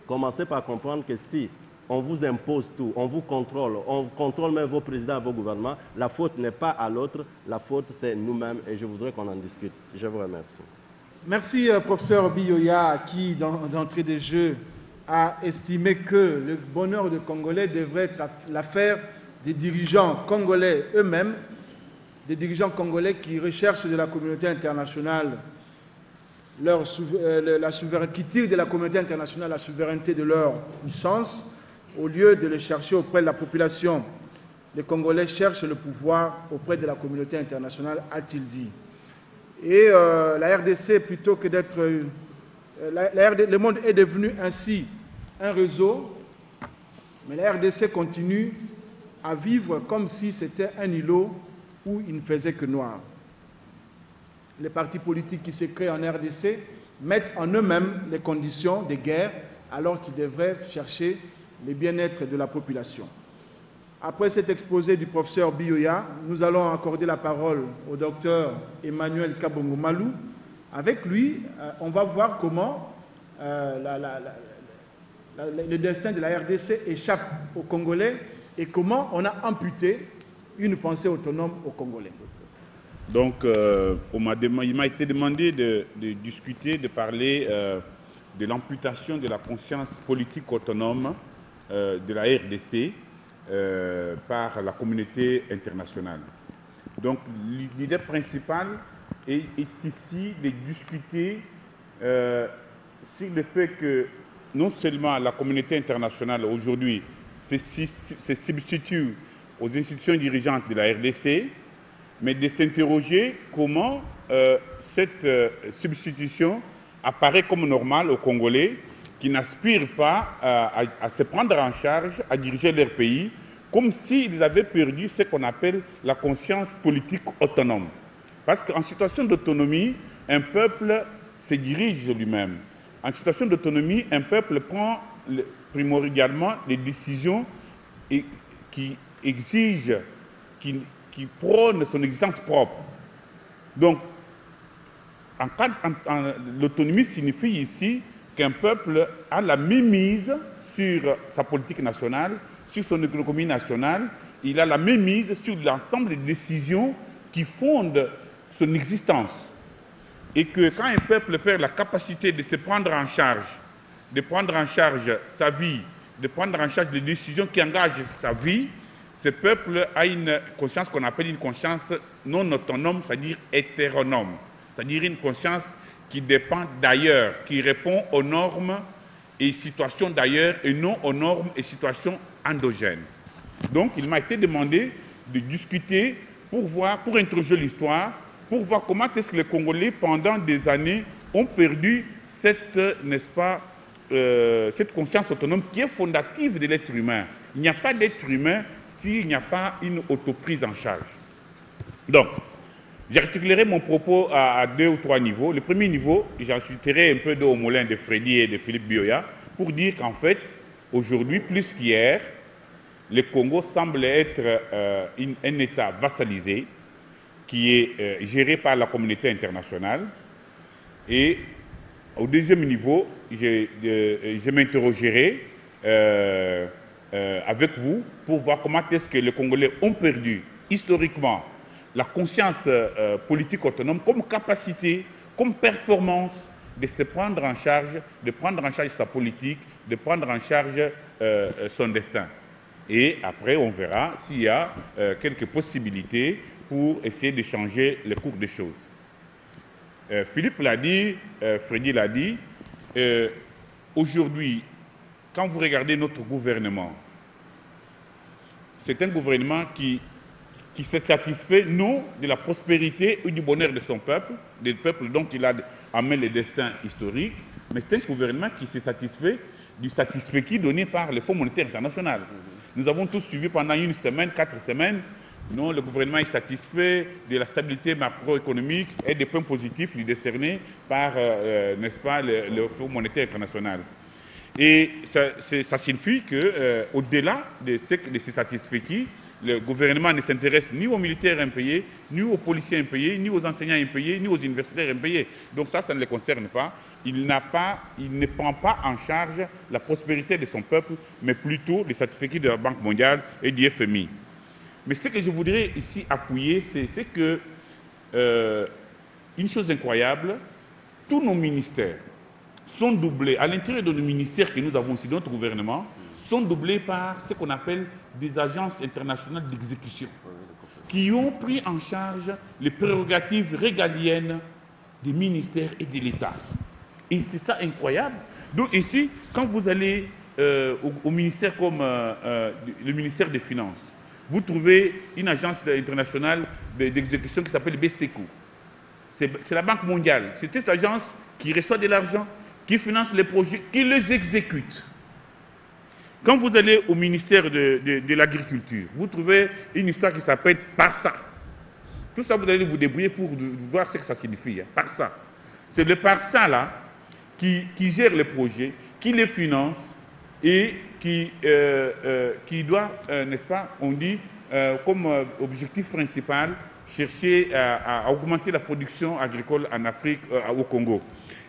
commencez par comprendre que si on vous impose tout, on vous contrôle, on contrôle même vos présidents et vos gouvernements, la faute n'est pas à l'autre, la faute c'est nous-mêmes et je voudrais qu'on en discute. Je vous remercie. Merci, professeur Biyoya, qui, d'entrée de jeu, a estimé que le bonheur des Congolais devrait être l'affaire des dirigeants congolais eux-mêmes, des dirigeants congolais qui recherchent de la communauté internationale la souveraineté, qui tirent de la communauté internationale la souveraineté de leur puissance, au lieu de le chercher auprès de la population. Les Congolais cherchent le pouvoir auprès de la communauté internationale, a-t-il dit. Et la RDC, plutôt que d'être... le monde est devenu ainsi un réseau, mais la RDC continue à vivre comme si c'était un îlot où il ne faisait que noir. Les partis politiques qui se créent en RDC mettent en eux-mêmes les conditions de guerre alors qu'ils devraient chercher le bien-être de la population. Après cet exposé du professeur Biyoya, nous allons accorder la parole au docteur Emmanuel Kabongo Malou. Avec lui, on va voir comment le destin de la RDC échappe aux Congolais et comment on a amputé une pensée autonome aux Congolais. Donc, il m'a été demandé de discuter, de parler de l'amputation de la conscience politique autonome de la RDC par la communauté internationale. Donc, l'idée principale est ici de discuter sur le fait que non seulement la communauté internationale aujourd'hui se substitue aux institutions dirigeantes de la RDC, mais de s'interroger comment cette substitution apparaît comme normale aux Congolais qui n'aspirent pas à se prendre en charge, à diriger leur pays, comme s'ils avaient perdu ce qu'on appelle la conscience politique autonome. Parce qu'en situation d'autonomie, un peuple se dirige lui-même. En situation d'autonomie, un peuple prend primordialement les décisions qui exigent, qui prônent son existence propre. Donc, l'autonomie signifie ici qu'un peuple a la mainmise sur sa politique nationale, sur son économie nationale, il a la mainmise sur l'ensemble des décisions qui fondent son existence. Et que quand un peuple perd la capacité de se prendre en charge, de prendre en charge sa vie, de prendre en charge des décisions qui engagent sa vie, ce peuple a une conscience qu'on appelle une conscience non autonome, c'est-à-dire hétéronome, c'est-à-dire une conscience qui dépend d'ailleurs, qui répond aux normes et situations d'ailleurs et non aux normes et situations endogènes. Donc, il m'a été demandé de discuter pour voir, pour interroger l'histoire, pour voir comment est-ce que les Congolais, pendant des années, ont perdu cette, n'est-ce pas, cette conscience autonome qui est fondative de l'être humain. Il n'y a pas d'être humain s'il n'y a pas une autoprise en charge. Donc, j'articulerai mon propos à 2 ou 3 niveaux. Le premier niveau, j'ajouterai un peu d'eau au moulin de Freddy et de Philippe Bioya pour dire qu'en fait, aujourd'hui, plus qu'hier, le Congo semble être un État vassalisé qui est géré par la communauté internationale. Et au deuxième niveau, je m'interrogerai avec vous pour voir comment est-ce que les Congolais ont perdu historiquement la conscience politique autonome comme capacité, comme performance de se prendre en charge, de prendre en charge sa politique, de prendre en charge son destin. Et après, on verra s'il y a quelques possibilités pour essayer de changer le cours des choses. Philippe l'a dit, Freddy l'a dit, aujourd'hui, quand vous regardez notre gouvernement, c'est un gouvernement qui se satisfait non de la prospérité ou du bonheur de son peuple, des peuples dont il a amené le destin historique, mais c'est un gouvernement qui se satisfait du satisfait donné par le Fonds monétaire international. Nous avons tous suivi pendant 1 semaine, 4 semaines, non, le gouvernement est satisfait de la stabilité macroéconomique et des points positifs décernés par, n'est-ce pas, le Fonds monétaire international. Et ça signifie qu'au-delà de ces satisfaits, le gouvernement ne s'intéresse ni aux militaires impayés, ni aux policiers impayés, ni aux enseignants impayés, ni aux universitaires impayés. Donc ça ne les concerne pas. Il ne prend pas en charge la prospérité de son peuple, mais plutôt les satisfaits de la Banque mondiale et du FMI. Mais ce que je voudrais ici appuyer, c'est que, une chose incroyable, tous nos ministères sont doublés, à l'intérieur de nos ministères que nous avons ici, notre gouvernement, sont doublés par ce qu'on appelle des agences internationales d'exécution, qui ont pris en charge les prérogatives régaliennes des ministères et de l'État. Et c'est ça incroyable. Donc ici, quand vous allez au ministère comme le ministère des Finances, vous trouvez une agence internationale d'exécution qui s'appelle BCECO. C'est la Banque mondiale. C'est cette agence qui reçoit de l'argent, qui finance les projets, qui les exécute. Quand vous allez au ministère de l'Agriculture, vous trouvez une histoire qui s'appelle PARSA. Tout ça, vous allez vous débrouiller pour voir ce que ça signifie. Hein, PARSA. C'est le PARSA là qui gère les projets, qui les finance et qui doit, n'est-ce pas, on dit, comme objectif principal, chercher à augmenter la production agricole en Afrique, au Congo.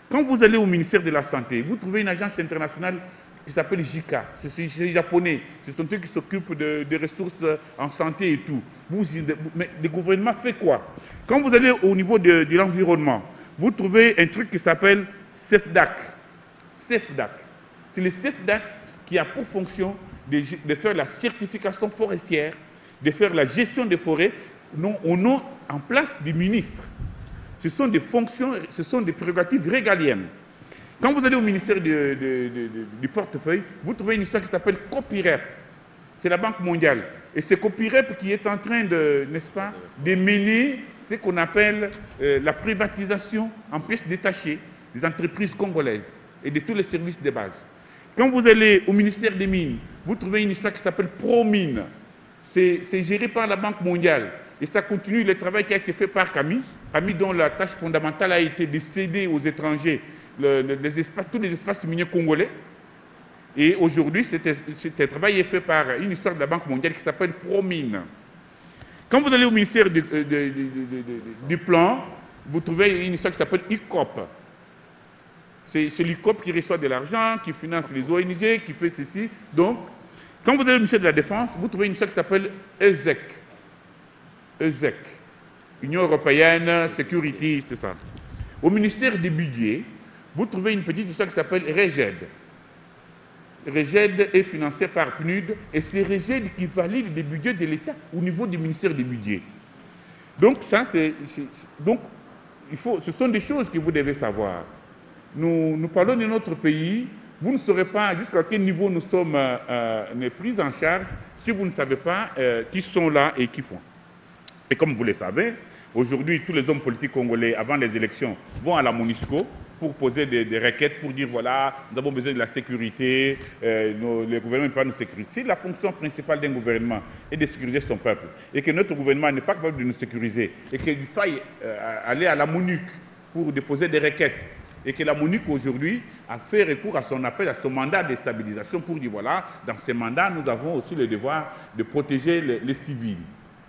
Quand vous allez au ministère de la Santé, vous trouvez une agence internationale qui s'appelle JICA. C'est japonais. C'est un truc qui s'occupe des ressources en santé et tout. Mais le gouvernement fait quoi? Quand vous allez au niveau de l'environnement, vous trouvez un truc qui s'appelle CEFDAC. CEFDAC. C'est le CEFDAC qui a pour fonction de faire la certification forestière, de faire la gestion des forêts, au nom en place du ministre. Ce sont des fonctions, ce sont des prérogatives régaliennes. Quand vous allez au ministère du portefeuille, vous trouvez une histoire qui s'appelle COPIREP. C'est la Banque mondiale. Et c'est COPIREP qui est en train de, n'est-ce pas, de mener ce qu'on appelle la privatisation en pièces détachées des entreprises congolaises et de tous les services de base. Quand vous allez au ministère des Mines, vous trouvez une histoire qui s'appelle ProMine. C'est géré par la Banque mondiale. Et ça continue le travail qui a été fait par Camille, dont la tâche fondamentale a été de céder aux étrangers tous les espaces miniers congolais. Et aujourd'hui, ce travail est fait par une histoire de la Banque mondiale qui s'appelle ProMine. Quand vous allez au ministère du Plan, vous trouvez une histoire qui s'appelle ICOP. C'est l'ICOP qui reçoit de l'argent, qui finance les ONG, qui fait ceci. Donc, quand vous allez au ministère de la Défense, vous trouvez une histoire qui s'appelle ESEC. ESEC. Union européenne, Security, c'est ça. Au ministère des Budgets, vous trouvez une petite histoire qui s'appelle REGED. REGED est financé par PNUD et c'est REGED qui valide les budgets de l'État au niveau du ministère des budgets. Donc, ça, donc ce sont des choses que vous devez savoir. Nous parlons de notre pays. Vous ne saurez pas jusqu'à quel niveau nous sommes pris en charge si vous ne savez pas qui sont là et qui font. Et comme vous le savez, aujourd'hui, tous les hommes politiques congolais, avant les élections, vont à la MONUSCO pour poser des requêtes, pour dire, voilà, nous avons besoin de la sécurité, le gouvernement ne peut pas nous sécuriser. Si la fonction principale d'un gouvernement est de sécuriser son peuple, et que notre gouvernement n'est pas capable de nous sécuriser, et qu'il faille aller à la MONUC pour déposer des requêtes, et que la MONUC aujourd'hui a fait recours à son appel, à son mandat de stabilisation pour dire, voilà, dans ces mandats, nous avons aussi le devoir de protéger les civils.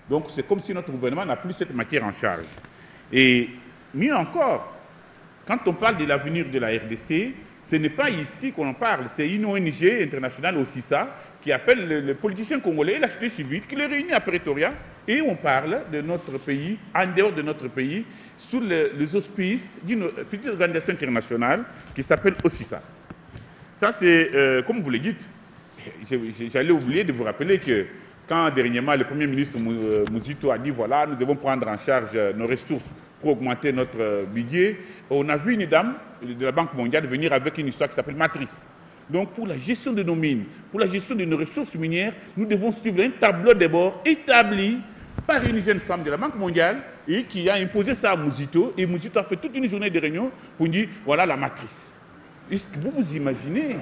Donc c'est comme si notre gouvernement n'a plus cette matière en charge. Et mieux encore, quand on parle de l'avenir de la RDC, ce n'est pas ici qu'on en parle, c'est une ONG internationale, OSISA, qui appelle les politiciens congolais et la société civile, qui les réunit à Pretoria, et on parle de notre pays, en dehors de notre pays, sous les auspices d'une petite organisation internationale qui s'appelle OSISA. Ça, c'est, comme vous le dites, j'allais oublier de vous rappeler que quand dernièrement le Premier ministre Mouzito a dit, voilà, nous devons prendre en charge nos ressources pour augmenter notre budget, on a vu une dame de la Banque mondiale venir avec une histoire qui s'appelle Matrice. Donc, pour la gestion de nos mines, pour la gestion de nos ressources minières, nous devons suivre un tableau de bord établi par une jeune femme de la Banque mondiale et qui a imposé ça à Mouzito. Et Mouzito a fait toute une journée de réunion pour dire, voilà la matrice. Est-ce que vous vous imaginez?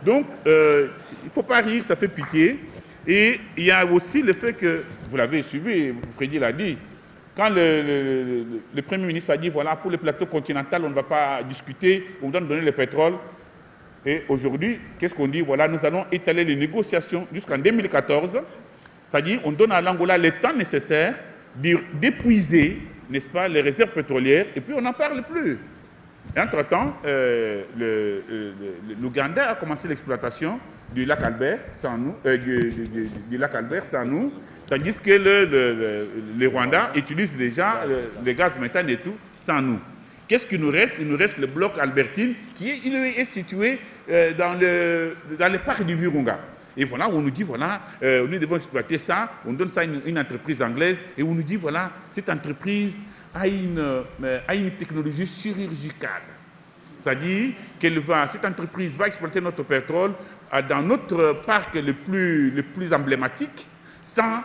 Donc, il ne faut pas rire, ça fait pitié. Et il y a aussi le fait que, vous l'avez suivi, Freddy l'a dit, quand le Premier ministre a dit, voilà, pour le plateau continental, on ne va pas discuter, on doit nous donner le pétrole. Et aujourd'hui, qu'est-ce qu'on dit? Voilà, nous allons étaler les négociations jusqu'en 2014. C'est-à-dire, on donne à l'Angola le temps nécessaire d'épuiser, n'est-ce pas, les réserves pétrolières, et puis on n'en parle plus. Et entre-temps, l'Ouganda a commencé l'exploitation du lac Albert sans nous, du lac Albert sans nous, tandis que le Rwanda utilise déjà le gaz méthane et tout sans nous. Qu'est-ce qu'il nous reste? Il nous reste le bloc Albertine qui est situé dans le parc du Virunga. Et voilà, on nous dit, voilà, nous devons exploiter ça, on donne ça à une entreprise anglaise, et on nous dit, voilà, cette entreprise a une technologie chirurgicale. C'est-à-dire que cette entreprise va exploiter notre pétrole dans notre parc le plus emblématique sans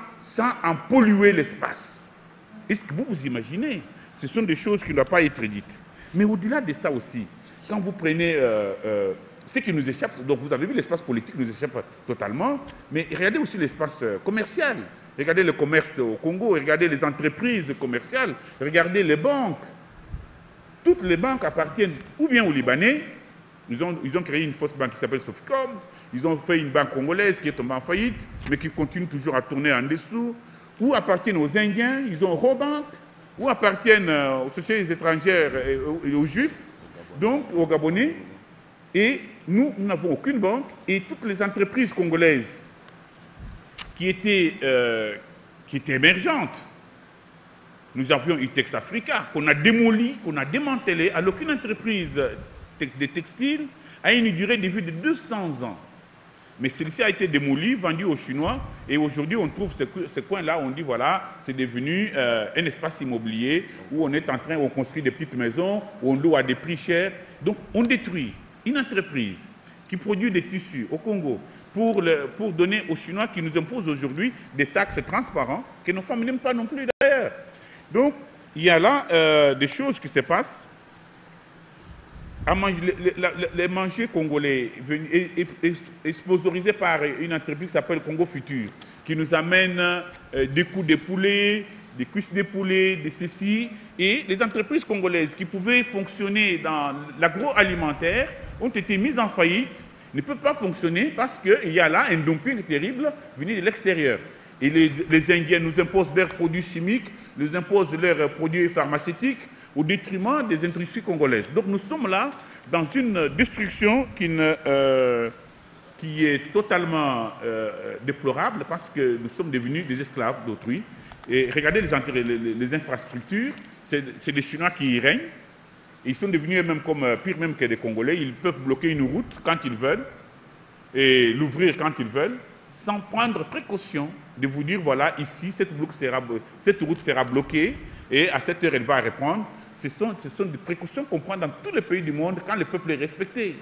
en polluer l'espace. Est-ce que vous vous imaginez? Ce sont des choses qui ne doivent pas être dites. Mais au-delà de ça aussi, quand vous prenez ce qui nous échappe, donc vous avez vu l'espace politique nous échappe totalement, mais regardez aussi l'espace commercial. Regardez le commerce au Congo, regardez les entreprises commerciales, regardez les banques. Toutes les banques appartiennent ou bien aux Libanais, ils ont créé une fausse banque qui s'appelle Soficom, ils ont fait une banque congolaise qui est tombée en faillite, mais qui continue toujours à tourner en dessous, ou appartiennent aux Indiens, ils ont Robank, ou appartiennent aux sociétés étrangères et aux Juifs, donc aux Gabonais, et nous n'avons aucune banque, et toutes les entreprises congolaises qui étaient émergentes. Nous avions Itex Africa, qu'on a démoli, qu'on a démantelé, alors qu'une entreprise de textile a une durée de vie de 200 ans. Mais celle-ci a été démolie, vendue aux Chinois, et aujourd'hui on trouve ce coin-là, on dit voilà, c'est devenu un espace immobilier où on construit des petites maisons, où on loue à des prix chers. Donc on détruit une entreprise qui produit des tissus au Congo, pour donner aux Chinois qui nous imposent aujourd'hui des taxes transparentes que nos femmes n'aiment pas non plus d'ailleurs. Donc, il y a là des choses qui se passent. Les manger congolais sponsorisés par une entreprise qui s'appelle Congo Futur, qui nous amène des coups de poulet, des cuisses de poulet, des ceci. Et les entreprises congolaises qui pouvaient fonctionner dans l'agroalimentaire ont été mises en faillite, ne peuvent pas fonctionner parce qu'il y a là un dumping terrible venu de l'extérieur. Et les Indiens nous imposent leurs produits chimiques, nous imposent leurs produits pharmaceutiques au détriment des industries congolaises. Donc nous sommes là dans une destruction qui est totalement déplorable parce que nous sommes devenus des esclaves d'autrui. Et regardez les infrastructures, c'est les Chinois qui y règnent. Ils sont devenus eux-mêmes pire même que les Congolais. Ils peuvent bloquer une route quand ils veulent. et l'ouvrir quand ils veulent, sans prendre précaution de vous dire, voilà, ici, cette route sera bloquée et à cette heure, elle va répondre. Ce sont des précautions qu'on prend dans tous les pays du monde quand le peuple est respecté.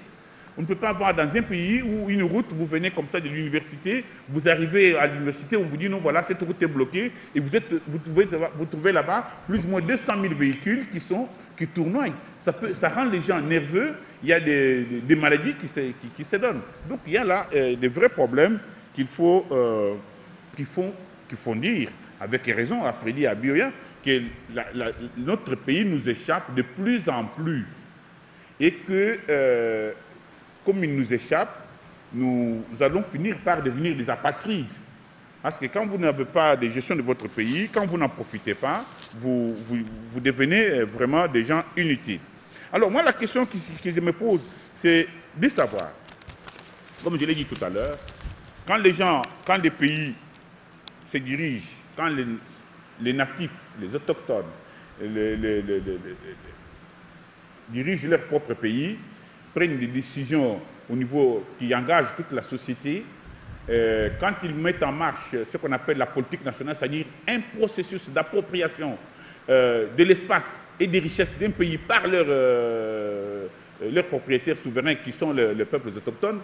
On ne peut pas avoir dans un pays où une route, vous venez comme ça de l'université, vous arrivez à l'université, on vous dit non, voilà, cette route est bloquée, et vous trouvez là-bas plus ou moins 200 000 véhicules qui tournoient. Ça rend les gens nerveux, il y a des maladies qui se donnent. Donc il y a là des vrais problèmes qu'il faut dire, avec raison à Freddy et à Bioya, que notre pays nous échappe de plus en plus. Et que, comme il nous échappe, nous allons finir par devenir des apatrides. Parce que quand vous n'avez pas de gestion de votre pays, quand vous n'en profitez pas, vous devenez vraiment des gens inutiles. Alors moi, la question que je me pose, c'est de savoir, comme je l'ai dit tout à l'heure, quand les pays se dirigent, quand les natifs, les autochtones, dirigent leur propre pays, prennent des décisions au niveau qui engagent toute la société, quand ils mettent en marche ce qu'on appelle la politique nationale, c'est-à-dire un processus d'appropriation de l'espace et des richesses d'un pays par leurs propriétaires souverains qui sont les peuples autochtones,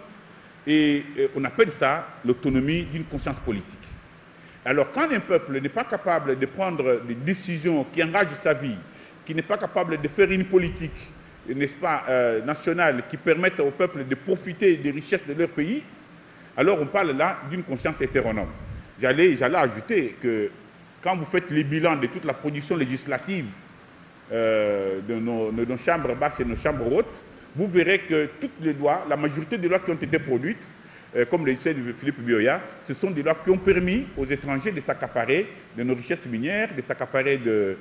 et on appelle ça l'autonomie d'une conscience politique. Alors quand un peuple n'est pas capable de prendre des décisions qui engagent sa vie, qui n'est pas capable de faire une politique, n'est-ce pas, nationale, qui permette au peuple de profiter des richesses de leur pays, alors on parle là d'une conscience hétéronome. J'allais ajouter que quand vous faites les bilans de toute la production législative de nos chambres basses et nos chambres hautes, vous verrez que toutes les lois, la majorité des lois qui ont été produites, comme le disait Philippe Bioya, ce sont des lois qui ont permis aux étrangers de s'accaparer de nos richesses minières, de s'accaparer de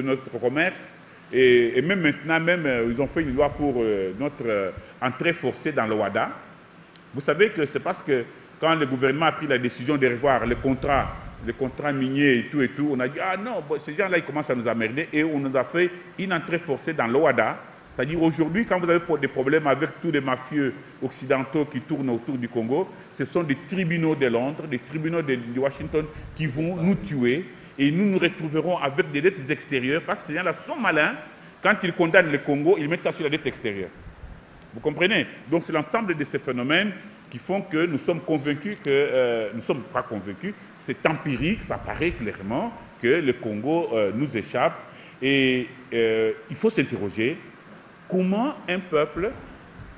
notre commerce. Et même maintenant, ils ont fait une loi pour notre entrée forcée dans l'OADA. Vous savez que c'est parce que quand le gouvernement a pris la décision de revoir les contrats miniers et tout, on a dit « Ah non, bon, ces gens-là, ils commencent à nous emmerder » et on nous a fait une entrée forcée dans l'OADA. C'est-à-dire aujourd'hui, quand vous avez des problèmes avec tous les mafieux occidentaux qui tournent autour du Congo, ce sont des tribunaux de Londres, des tribunaux de Washington qui vont nous tuer et nous nous retrouverons avec des dettes extérieures parce que ces gens-là sont malins. Quand ils condamnent le Congo, ils mettent ça sur la dette extérieure. Vous comprenez? Donc c'est l'ensemble de ces phénomènes qui font que nous sommes convaincus que, nous ne sommes pas convaincus, c'est empirique, ça paraît clairement que le Congo nous échappe. Et il faut s'interroger comment un peuple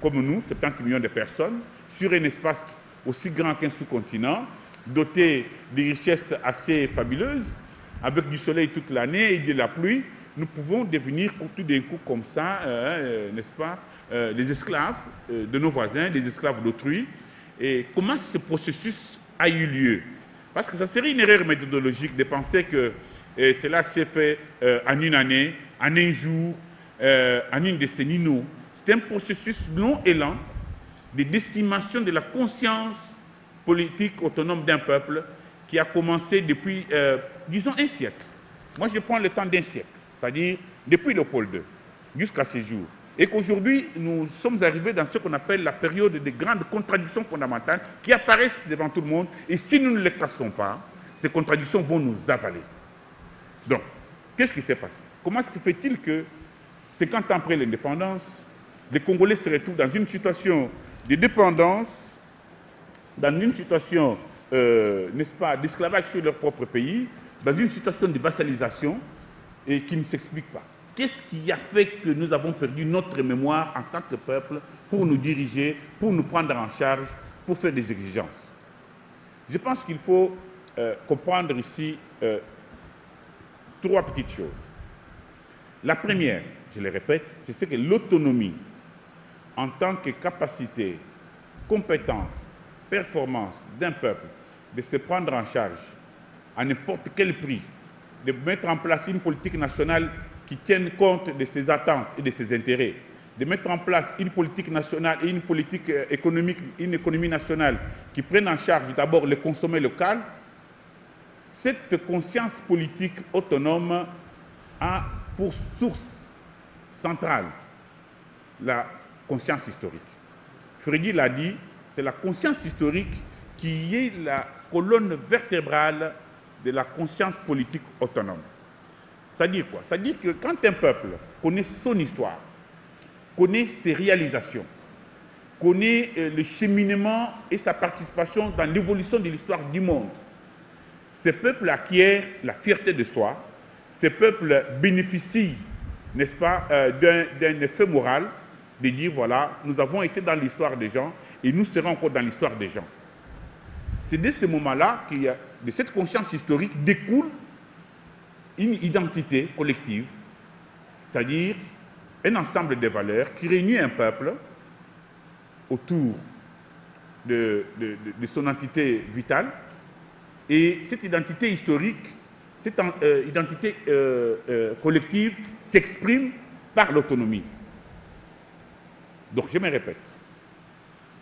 comme nous, 70 millions de personnes, sur un espace aussi grand qu'un sous-continent, doté de richesses assez fabuleuses, avec du soleil toute l'année et de la pluie, nous pouvons devenir tout d'un coup comme ça, n'est-ce pas, les esclaves de nos voisins, les esclaves d'autrui. Et comment ce processus a eu lieu? Parce que ça serait une erreur méthodologique de penser que cela s'est fait en une année, en un jour, en une décennie. Non. C'est un processus long et lent de décimation de la conscience politique autonome d'un peuple qui a commencé depuis, disons, un siècle. Moi, je prends le temps d'un siècle, c'est-à-dire depuis Léopold II jusqu'à ces jours. Et qu'aujourd'hui, nous sommes arrivés dans ce qu'on appelle la période de grandes contradictions fondamentales qui apparaissent devant tout le monde. Et si nous ne les cassons pas, ces contradictions vont nous avaler. Donc, qu'est-ce qui s'est passé? Comment se fait-il que, 50 ans après l'indépendance, les Congolais se retrouvent dans une situation de dépendance, dans une situation, n'est-ce pas, d'esclavage sur leur propre pays, dans une situation de vassalisation et qui ne s'explique pas? Qu'est-ce qui a fait que nous avons perdu notre mémoire en tant que peuple pour nous diriger, pour nous prendre en charge, pour faire des exigences? Je pense qu'il faut comprendre ici 3 petites choses. La première, je le répète, c'est ce que l'autonomie en tant que capacité, compétence, performance d'un peuple de se prendre en charge à n'importe quel prix, de mettre en place une politique nationale qui tienne compte de ses attentes et de ses intérêts, de mettre en place une politique nationale et une politique économique, une économie nationale qui prenne en charge d'abord le consommé local. Cette conscience politique autonome a pour source centrale la conscience historique. Freddy l'a dit, c'est la conscience historique qui est la colonne vertébrale de la conscience politique autonome. C'est-à-dire quoi? C'est-à-dire que quand un peuple connaît son histoire, connaît ses réalisations, connaît le cheminement et sa participation dans l'évolution de l'histoire du monde, ce peuple acquiert la fierté de soi, ce peuple bénéficie, n'est-ce pas, d'un effet moral de dire, voilà, nous avons été dans l'histoire des gens et nous serons encore dans l'histoire des gens. C'est de ce moment-là, de cette conscience historique, découle une identité collective, c'est-à-dire un ensemble de valeurs qui réunit un peuple autour de son entité vitale. Et cette identité historique, cette identité collective s'exprime par l'autonomie. Donc je me répète,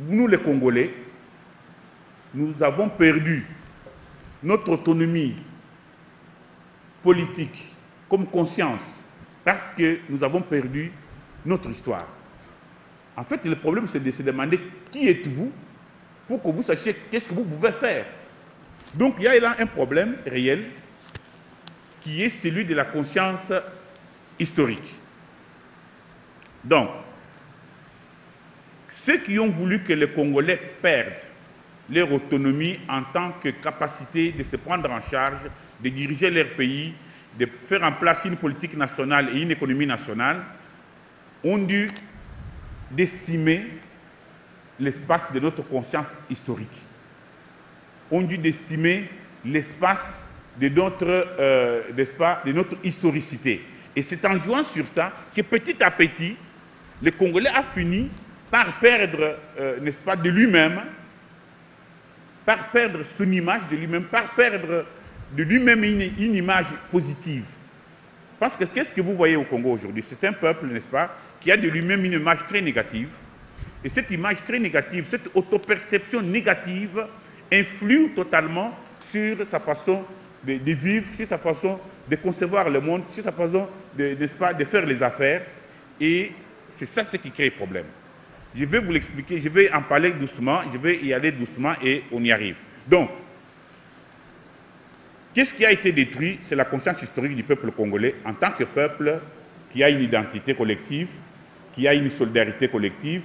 nous les Congolais, nous avons perdu notre autonomie politique comme conscience parce que nous avons perdu notre histoire. En fait, le problème, c'est de se demander qui êtes-vous pour que vous sachiez qu'est-ce que vous pouvez faire. Donc, il y a là un problème réel qui est celui de la conscience historique. Donc, ceux qui ont voulu que les Congolais perdent leur autonomie en tant que capacité de se prendre en charge, de diriger leur pays, de faire en place une politique nationale et une économie nationale, ont dû décimer l'espace de notre conscience historique, ont dû décimer l'espace de notre historicité. Et c'est en jouant sur ça que petit à petit, le Congolais a fini par perdre, n'est-ce pas, de lui-même, par perdre son image de lui-même, par perdre de lui-même une image positive. Parce que qu'est-ce que vous voyez au Congo aujourd'hui? C'est un peuple, n'est-ce pas, qui a de lui-même une image très négative. Et cette image très négative, cette autoperception négative influe totalement sur sa façon de vivre, sur sa façon de concevoir le monde, sur sa façon n'est-ce pas, de faire les affaires. Et c'est ça ce qui crée le problème. Je vais vous l'expliquer, je vais en parler doucement, je vais y aller doucement et on y arrive. Donc, qu'est-ce qui a été détruit? C'est la conscience historique du peuple congolais en tant que peuple qui a une identité collective, qui a une solidarité collective,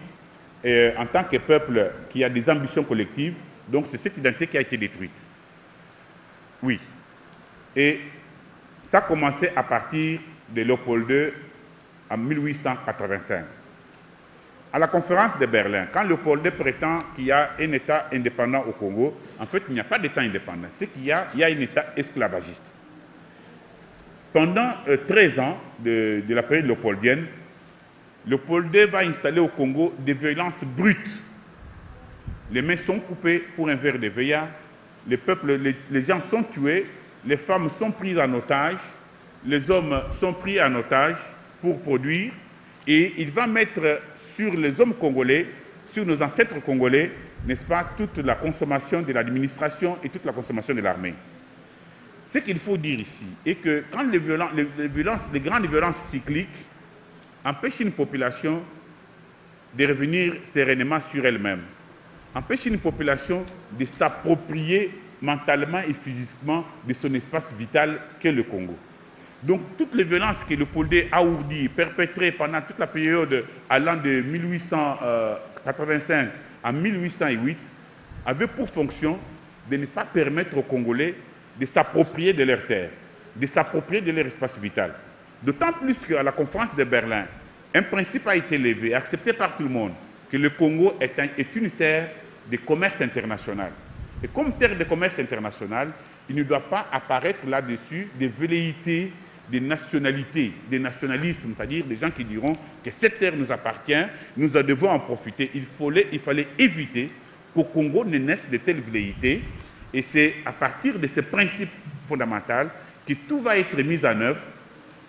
et en tant que peuple qui a des ambitions collectives. Donc, c'est cette identité qui a été détruite. Oui. Et ça a commencé à partir de Léopold II en 1885. À la conférence de Berlin, quand Léopold II prétend qu'il y a un État indépendant au Congo, en fait, il n'y a pas d'État indépendant. C'est qu'il y a un État esclavagiste. Pendant 13 ans de la période léopoldienne, Léopold II va installer au Congo des violences brutes. Les mains sont coupées pour un verre de veillard, les gens sont tués, les femmes sont prises en otage, les hommes sont pris en otage pour produire, et il va mettre sur les hommes congolais, sur nos ancêtres congolais, n'est-ce pas, toute la consommation de l'administration et toute la consommation de l'armée. Ce qu'il faut dire ici est que quand les grandes violences cycliques empêchent une population de revenir sereinement sur elle-même, empêchent une population de s'approprier mentalement et physiquement de son espace vital qu'est le Congo. Donc, toutes les violences que Léopold II a ourdies, perpétrées pendant toute la période allant de 1885 à 1808, avaient pour fonction de ne pas permettre aux Congolais de s'approprier de leurs terres, de s'approprier de leur espace vital. D'autant plus qu'à la conférence de Berlin, un principe a été levé, accepté par tout le monde, que le Congo est une terre de commerce international. Et comme terre de commerce international, il ne doit pas apparaître là-dessus des velléités, des nationalités, des nationalismes, c'est-à-dire des gens qui diront que cette terre nous appartient, nous devons en profiter. Il fallait éviter qu'au Congo ne naissent de telles velléités. Et c'est à partir de ce principe fondamental que tout va être mis en œuvre.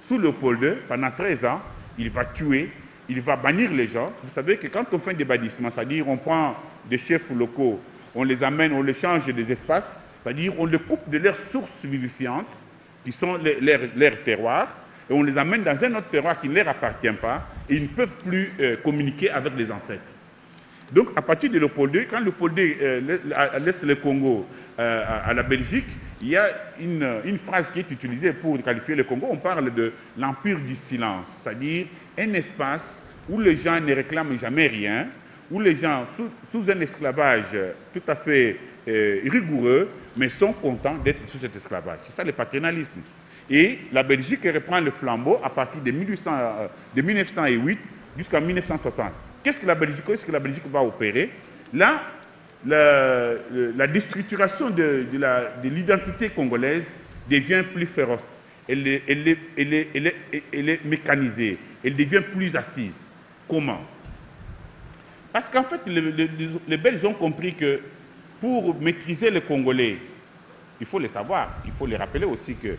Sous Léopold II, pendant 13 ans, il va tuer, il va bannir les gens. Vous savez que quand on fait des bannissements, c'est-à-dire on prend des chefs locaux, on les amène, on les change des espaces, c'est-à-dire on les coupe de leurs sources vivifiantes, qui sont leurs terroirs, et on les amène dans un autre terroir qui ne leur appartient pas, et ils ne peuvent plus communiquer avec les ancêtres. Donc, à partir de Léopold II, quand Léopold II laisse le Congo à la Belgique, il y a une phrase qui est utilisée pour qualifier le Congo. On parle de l'empire du silence, c'est-à-dire un espace où les gens ne réclament jamais rien, où les gens, sous un esclavage tout à fait rigoureux, mais sont contents d'être sous cet esclavage. C'est ça le paternalisme. Et la Belgique reprend le flambeau à partir de 1908 jusqu'en 1960. Qu'est-ce que la Belgique va opérer? Là, la déstructuration de l'identité congolaise devient plus féroce. Elle est mécanisée. Elle devient plus assise. Comment? Parce qu'en fait, les Belges ont compris que pour maîtriser les Congolais, il faut le savoir, il faut les rappeler aussi que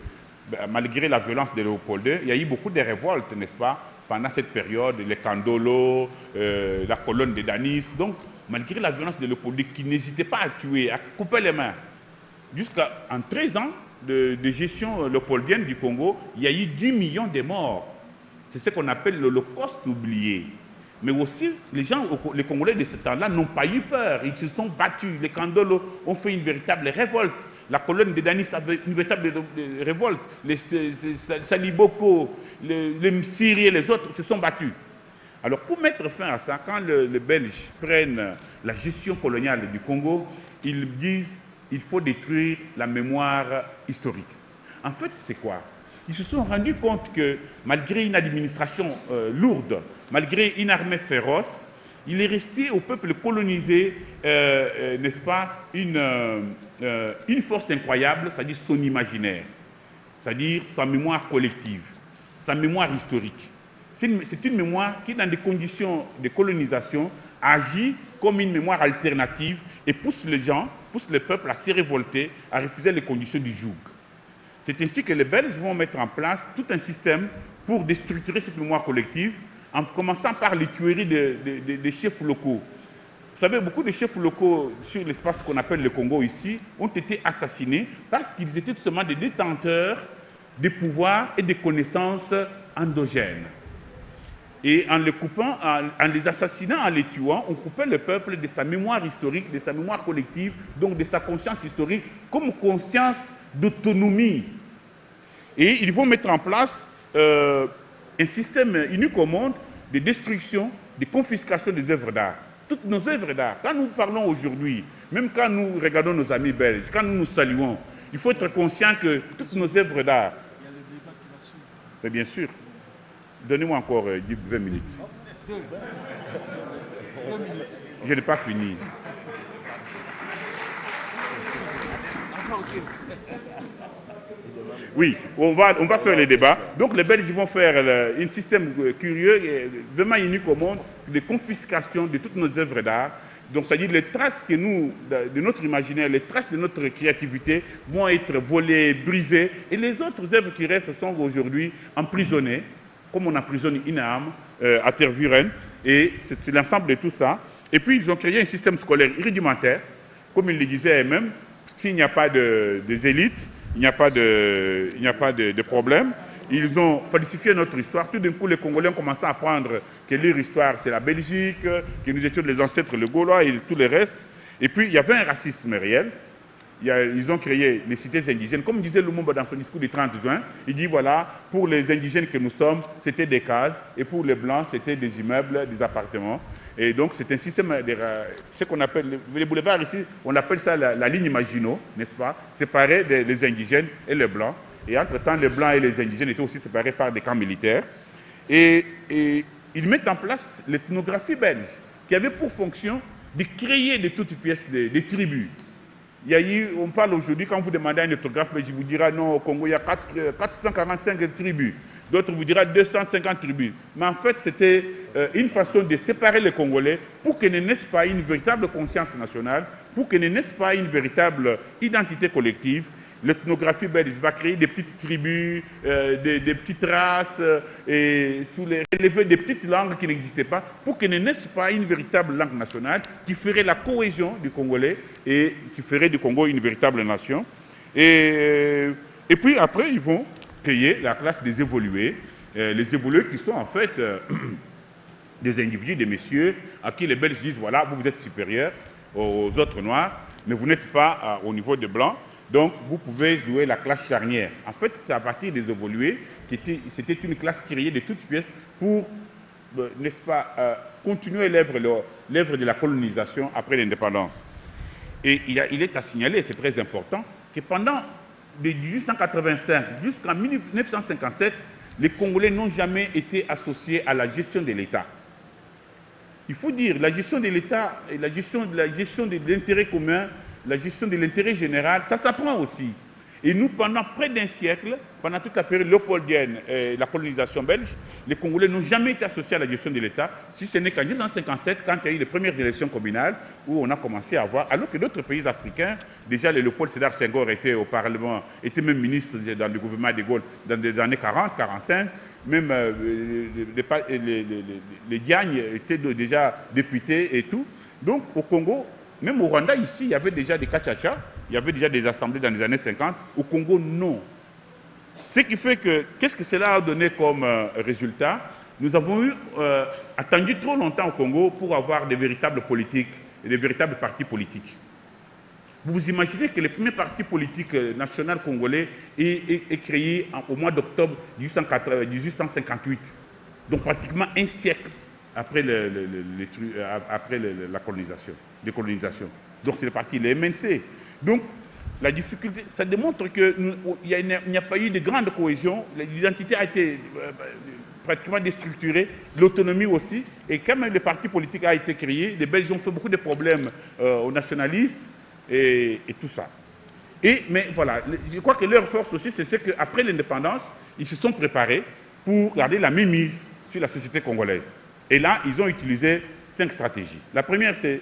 malgré la violence de Léopold II, il y a eu beaucoup de révoltes, n'est-ce pas, pendant cette période, les Kandolo, la colonne de Danis. Donc, malgré la violence de Léopold II, qui n'hésitait pas à tuer, à couper les mains, jusqu'en 13 ans de gestion léopoldienne du Congo, il y a eu 10 millions de morts. C'est ce qu'on appelle l'Holocauste oublié. Mais aussi, les Congolais de ce temps-là n'ont pas eu peur. Ils se sont battus. Les Kandolo ont fait une véritable révolte. La colonne de Danis avait une véritable révolte. Les Saliboko, les Msiri et les autres se sont battus. Alors, pour mettre fin à ça, quand les Belges prennent la gestion coloniale du Congo, ils disent qu'il faut détruire la mémoire historique. En fait, c'est quoi? Ils se sont rendus compte que malgré une administration lourde, malgré une armée féroce, il est resté au peuple colonisé, n'est-ce pas, une force incroyable, c'est-à-dire son imaginaire, c'est-à-dire sa mémoire collective, sa mémoire historique. C'est une mémoire qui, dans des conditions de colonisation, agit comme une mémoire alternative et pousse les gens, pousse le peuple à se révolter, à refuser les conditions du joug. C'est ainsi que les Belges vont mettre en place tout un système pour déstructurer cette mémoire collective, en commençant par les tueries des chefs locaux. Vous savez, beaucoup de chefs locaux sur l'espace qu'on appelle le Congo ici ont été assassinés parce qu'ils étaient tout simplement des détenteurs des pouvoirs et des connaissances endogènes. Et en les coupant, en les assassinant, en les tuant, on coupait le peuple de sa mémoire historique, de sa mémoire collective, donc de sa conscience historique, comme conscience d'autonomie. Et ils vont mettre en place un système unique au monde de destruction, de confiscation des œuvres d'art. Toutes nos œuvres d'art, quand nous parlons aujourd'hui, même quand nous regardons nos amis belges, quand nous nous saluons, il faut être conscient que toutes nos œuvres d'art... Il y a le débat qui va suivre. Mais bien sûr. Donnez-moi encore 20 minutes. 2 minutes. Je n'ai pas fini. Oui, on va faire les débats. Donc les Belges vont faire un système curieux, vraiment unique au monde, de confiscation de toutes nos œuvres d'art. Donc c'est-à-dire les traces que nous, de notre imaginaire, les traces de notre créativité vont être volées, brisées. Et les autres œuvres qui restent sont aujourd'hui emprisonnées, comme on emprisonne une âme à Tervuren. Et c'est l'ensemble de tout ça. Et puis ils ont créé un système scolaire rudimentaire, comme ils le disaient eux-mêmes. S'il n'y a pas des élites, il n'y a pas de problème. Ils ont falsifié notre histoire. Tout d'un coup, les Congolais ont commencé à apprendre que leur histoire, c'est la Belgique, que nous étions les ancêtres, les Gaulois et tout le reste. Et puis, il y avait un racisme réel. Ils ont créé les cités indigènes. Comme disait Lumumba dans son discours du 30 juin, il dit, voilà, pour les indigènes que nous sommes, c'était des cases, et pour les blancs, c'était des immeubles, des appartements. Et donc, c'est un système, ce qu'on appelle, les boulevards ici, on appelle ça la ligne Maginot, n'est-ce pas, séparée des indigènes et les blancs. Et entre-temps, les blancs et les indigènes étaient aussi séparés par des camps militaires. Et ils mettent en place l'ethnographie belge, qui avait pour fonction de créer de toutes pièces des tribus. Il y a eu, on parle aujourd'hui, quand vous demandez à un ethnographe, je vous dirai non, au Congo, il y a 445 tribus. D'autres vous diront 250 tribus. Mais en fait, c'était une façon de séparer les Congolais pour que ne naisse pas une véritable conscience nationale, pour que ne naisse pas une véritable identité collective. L'ethnographie belge va créer des petites tribus, des petites races, et sous les relevés des petites langues qui n'existaient pas, pour que ne naisse pas une véritable langue nationale qui ferait la cohésion du Congolais et qui ferait du Congo une véritable nation. Et puis après, ils vont créer la classe des évolués. Les évolués qui sont en fait des individus, des messieurs, à qui les Belges disent, voilà, vous êtes supérieurs aux autres Noirs, mais vous n'êtes pas au niveau des Blancs, donc vous pouvez jouer la classe charnière. En fait, c'est à partir des évolués, c'était une classe créée de toutes pièces pour, n'est-ce pas, continuer l'œuvre de la colonisation après l'indépendance. Et il est à signaler, c'est très important, que pendant de 1885 jusqu'en 1957, les Congolais n'ont jamais été associés à la gestion de l'État. Il faut dire, la gestion de l'État, la gestion de l'intérêt commun, la gestion de l'intérêt général, ça s'apprend aussi. Et nous, pendant près d'un siècle, pendant toute la période léopoldienne et la colonisation belge, les Congolais n'ont jamais été associés à la gestion de l'État, si ce n'est qu'en 1957, quand il y a eu les premières élections communales, où on a commencé à voir, alors que d'autres pays africains, déjà le Léopold Sédar Senghor était au Parlement, était même ministre dans le gouvernement de Gaulle dans les années 40, 45, même les Diagne étaient déjà députés et tout. Donc au Congo, même au Rwanda, ici, il y avait déjà des Kachacha, il y avait déjà des assemblées dans les années 50. Au Congo, non. Ce qui fait que, qu'est-ce que cela a donné comme résultat? Nous avons attendu trop longtemps au Congo pour avoir des véritables politiques et des véritables partis politiques. Vous vous imaginez que le premier parti politique national congolais est créé au mois d'octobre 1858, donc pratiquement un siècle après la colonisation, décolonisation. Donc c'est le parti, le MNC. Donc la difficulté, ça démontre qu'il n'y a pas eu de grande cohésion, l'identité a été pratiquement déstructurée, l'autonomie aussi, et quand même le parti politique a été créé, les Belges ont fait beaucoup de problèmes aux nationalistes et tout ça. Mais voilà, je crois que leur force aussi, c'est qu'après l'indépendance, ils se sont préparés pour garder la mainmise sur la société congolaise. Et là, ils ont utilisé 5 stratégies. La première, c'est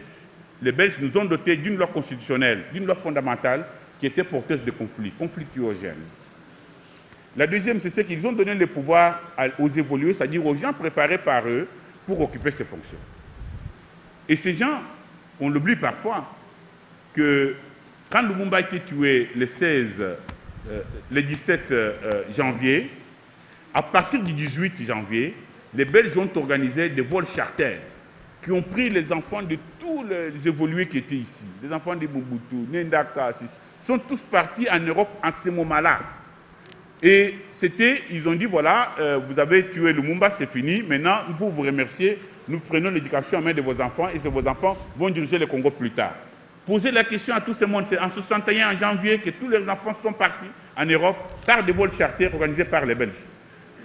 les Belges nous ont dotés d'une loi constitutionnelle, d'une loi fondamentale qui était porteuse de conflits, conflictuogènes. La deuxième, c'est qu'ils ont donné le pouvoir aux évolués, c'est-à-dire aux gens préparés par eux pour occuper ces fonctions. Et ces gens, on l'oublie parfois, que quand Lumumba a été tué le 17 janvier, à partir du 18 janvier, les Belges ont organisé des vols charters qui ont pris les enfants de tous les évolués qui étaient ici. Les enfants de Mobutu, Nendaka, sont tous partis en Europe en ce moment-là. Et ils ont dit, voilà, vous avez tué Lumumba, c'est fini. Maintenant, pour vous remercier, nous prenons l'éducation en main de vos enfants et vos enfants vont diriger le Congo plus tard. Posez la question à tout ce monde. C'est en 61 en janvier que tous les enfants sont partis en Europe par des vols charters organisés par les Belges.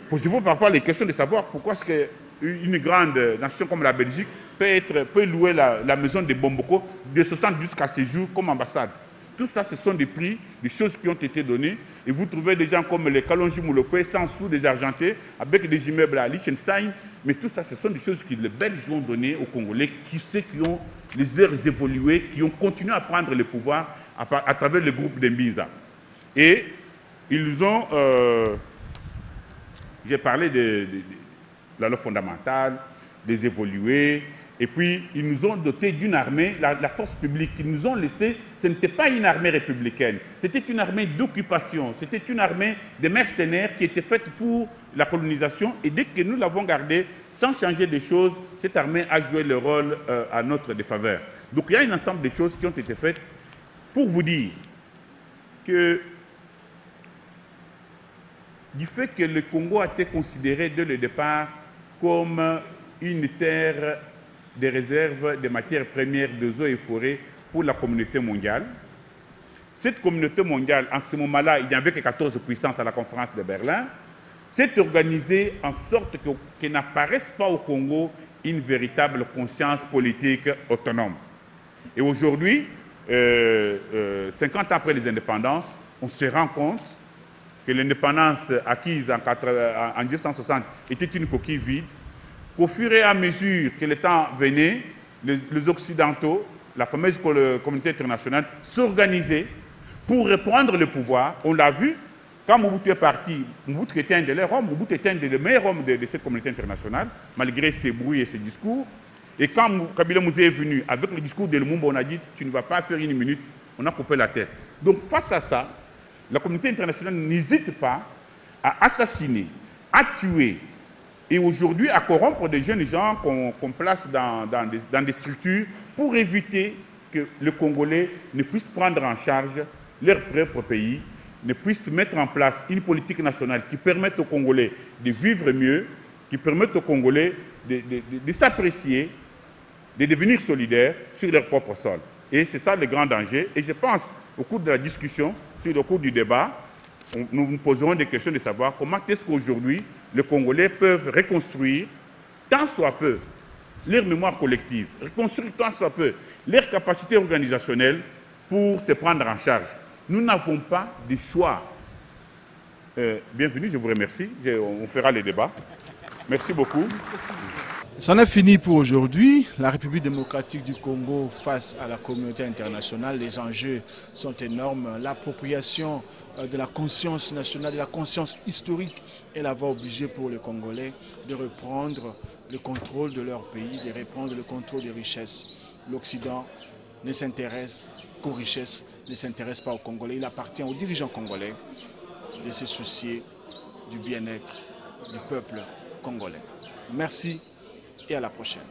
Posez-vous parfois les questions de savoir pourquoi est-ce qu'une grande nation comme la Belgique peut louer la maison de Bomboko de 60 jusqu'à ce jour comme ambassade. Tout ça, ce sont des prix, des choses qui ont été données. Et vous trouvez des gens comme les Kalonji Moulopé, sans sous des Argentés, avec des immeubles à Liechtenstein. Mais tout ça, ce sont des choses que les Belges ont données aux Congolais, ceux qui ont les leaders évolués, qui ont continué à prendre le pouvoir à travers le groupe d'Embiza. Et ils ont... j'ai parlé de la loi fondamentale, des évolués, et puis ils nous ont doté d'une armée, la force publique qu'ils nous ont laissée, ce n'était pas une armée républicaine, c'était une armée d'occupation, c'était une armée de mercenaires qui était faite pour la colonisation, et dès que nous l'avons gardée, sans changer de choses, cette armée a joué le rôle à notre défaveur. Donc il y a un ensemble de choses qui ont été faites pour vous dire que du fait que le Congo a été considéré dès le départ comme une terre de réserve de matières premières, de eaux et forêts pour la communauté mondiale. Cette communauté mondiale, en ce moment-là, il n'y avait que 14 puissances à la conférence de Berlin, s'est organisée en sorte que n'apparaisse pas au Congo une véritable conscience politique autonome. Et aujourd'hui, 50 ans après les indépendances, on se rend compte que l'indépendance acquise en 1960 était une coquille vide, qu'au fur et à mesure que le temps venait, les Occidentaux, la fameuse communauté internationale, s'organisaient pour reprendre le pouvoir. On l'a vu, quand Mobutu est parti, Mobutu était un de leurs hommes, Mobutu était un des meilleurs hommes de cette communauté internationale, malgré ses bruits et ses discours. Et quand Kabila Mouzé est venu, avec le discours de Lumumba, on a dit « tu ne vas pas faire une minute », on a coupé la tête. Donc face à ça, la communauté internationale n'hésite pas à assassiner, à tuer et aujourd'hui à corrompre des jeunes gens qu'on place dans des structures pour éviter que le Congolais ne puisse prendre en charge leur propre pays, ne puisse mettre en place une politique nationale qui permette aux Congolais de vivre mieux, qui permette aux Congolais de s'apprécier, de devenir solidaires sur leur propre sol. Et c'est ça le grand danger. Et je pense, au cours de la discussion, sur le cours du débat, nous nous poserons des questions de savoir comment est-ce qu'aujourd'hui les Congolais peuvent reconstruire tant soit peu leur mémoire collective, reconstruire tant soit peu leur capacité organisationnelle pour se prendre en charge. Nous n'avons pas de choix. Bienvenue, je vous remercie. On fera les débats. Merci beaucoup. C'en est fini pour aujourd'hui. La République démocratique du Congo face à la communauté internationale, les enjeux sont énormes. L'appropriation de la conscience nationale, de la conscience historique est la voie obligée pour les Congolais de reprendre le contrôle de leur pays, de reprendre le contrôle des richesses. L'Occident ne s'intéresse qu'aux richesses, ne s'intéresse pas aux Congolais. Il appartient aux dirigeants congolais de se soucier du bien-être du peuple congolais. Merci et à la prochaine.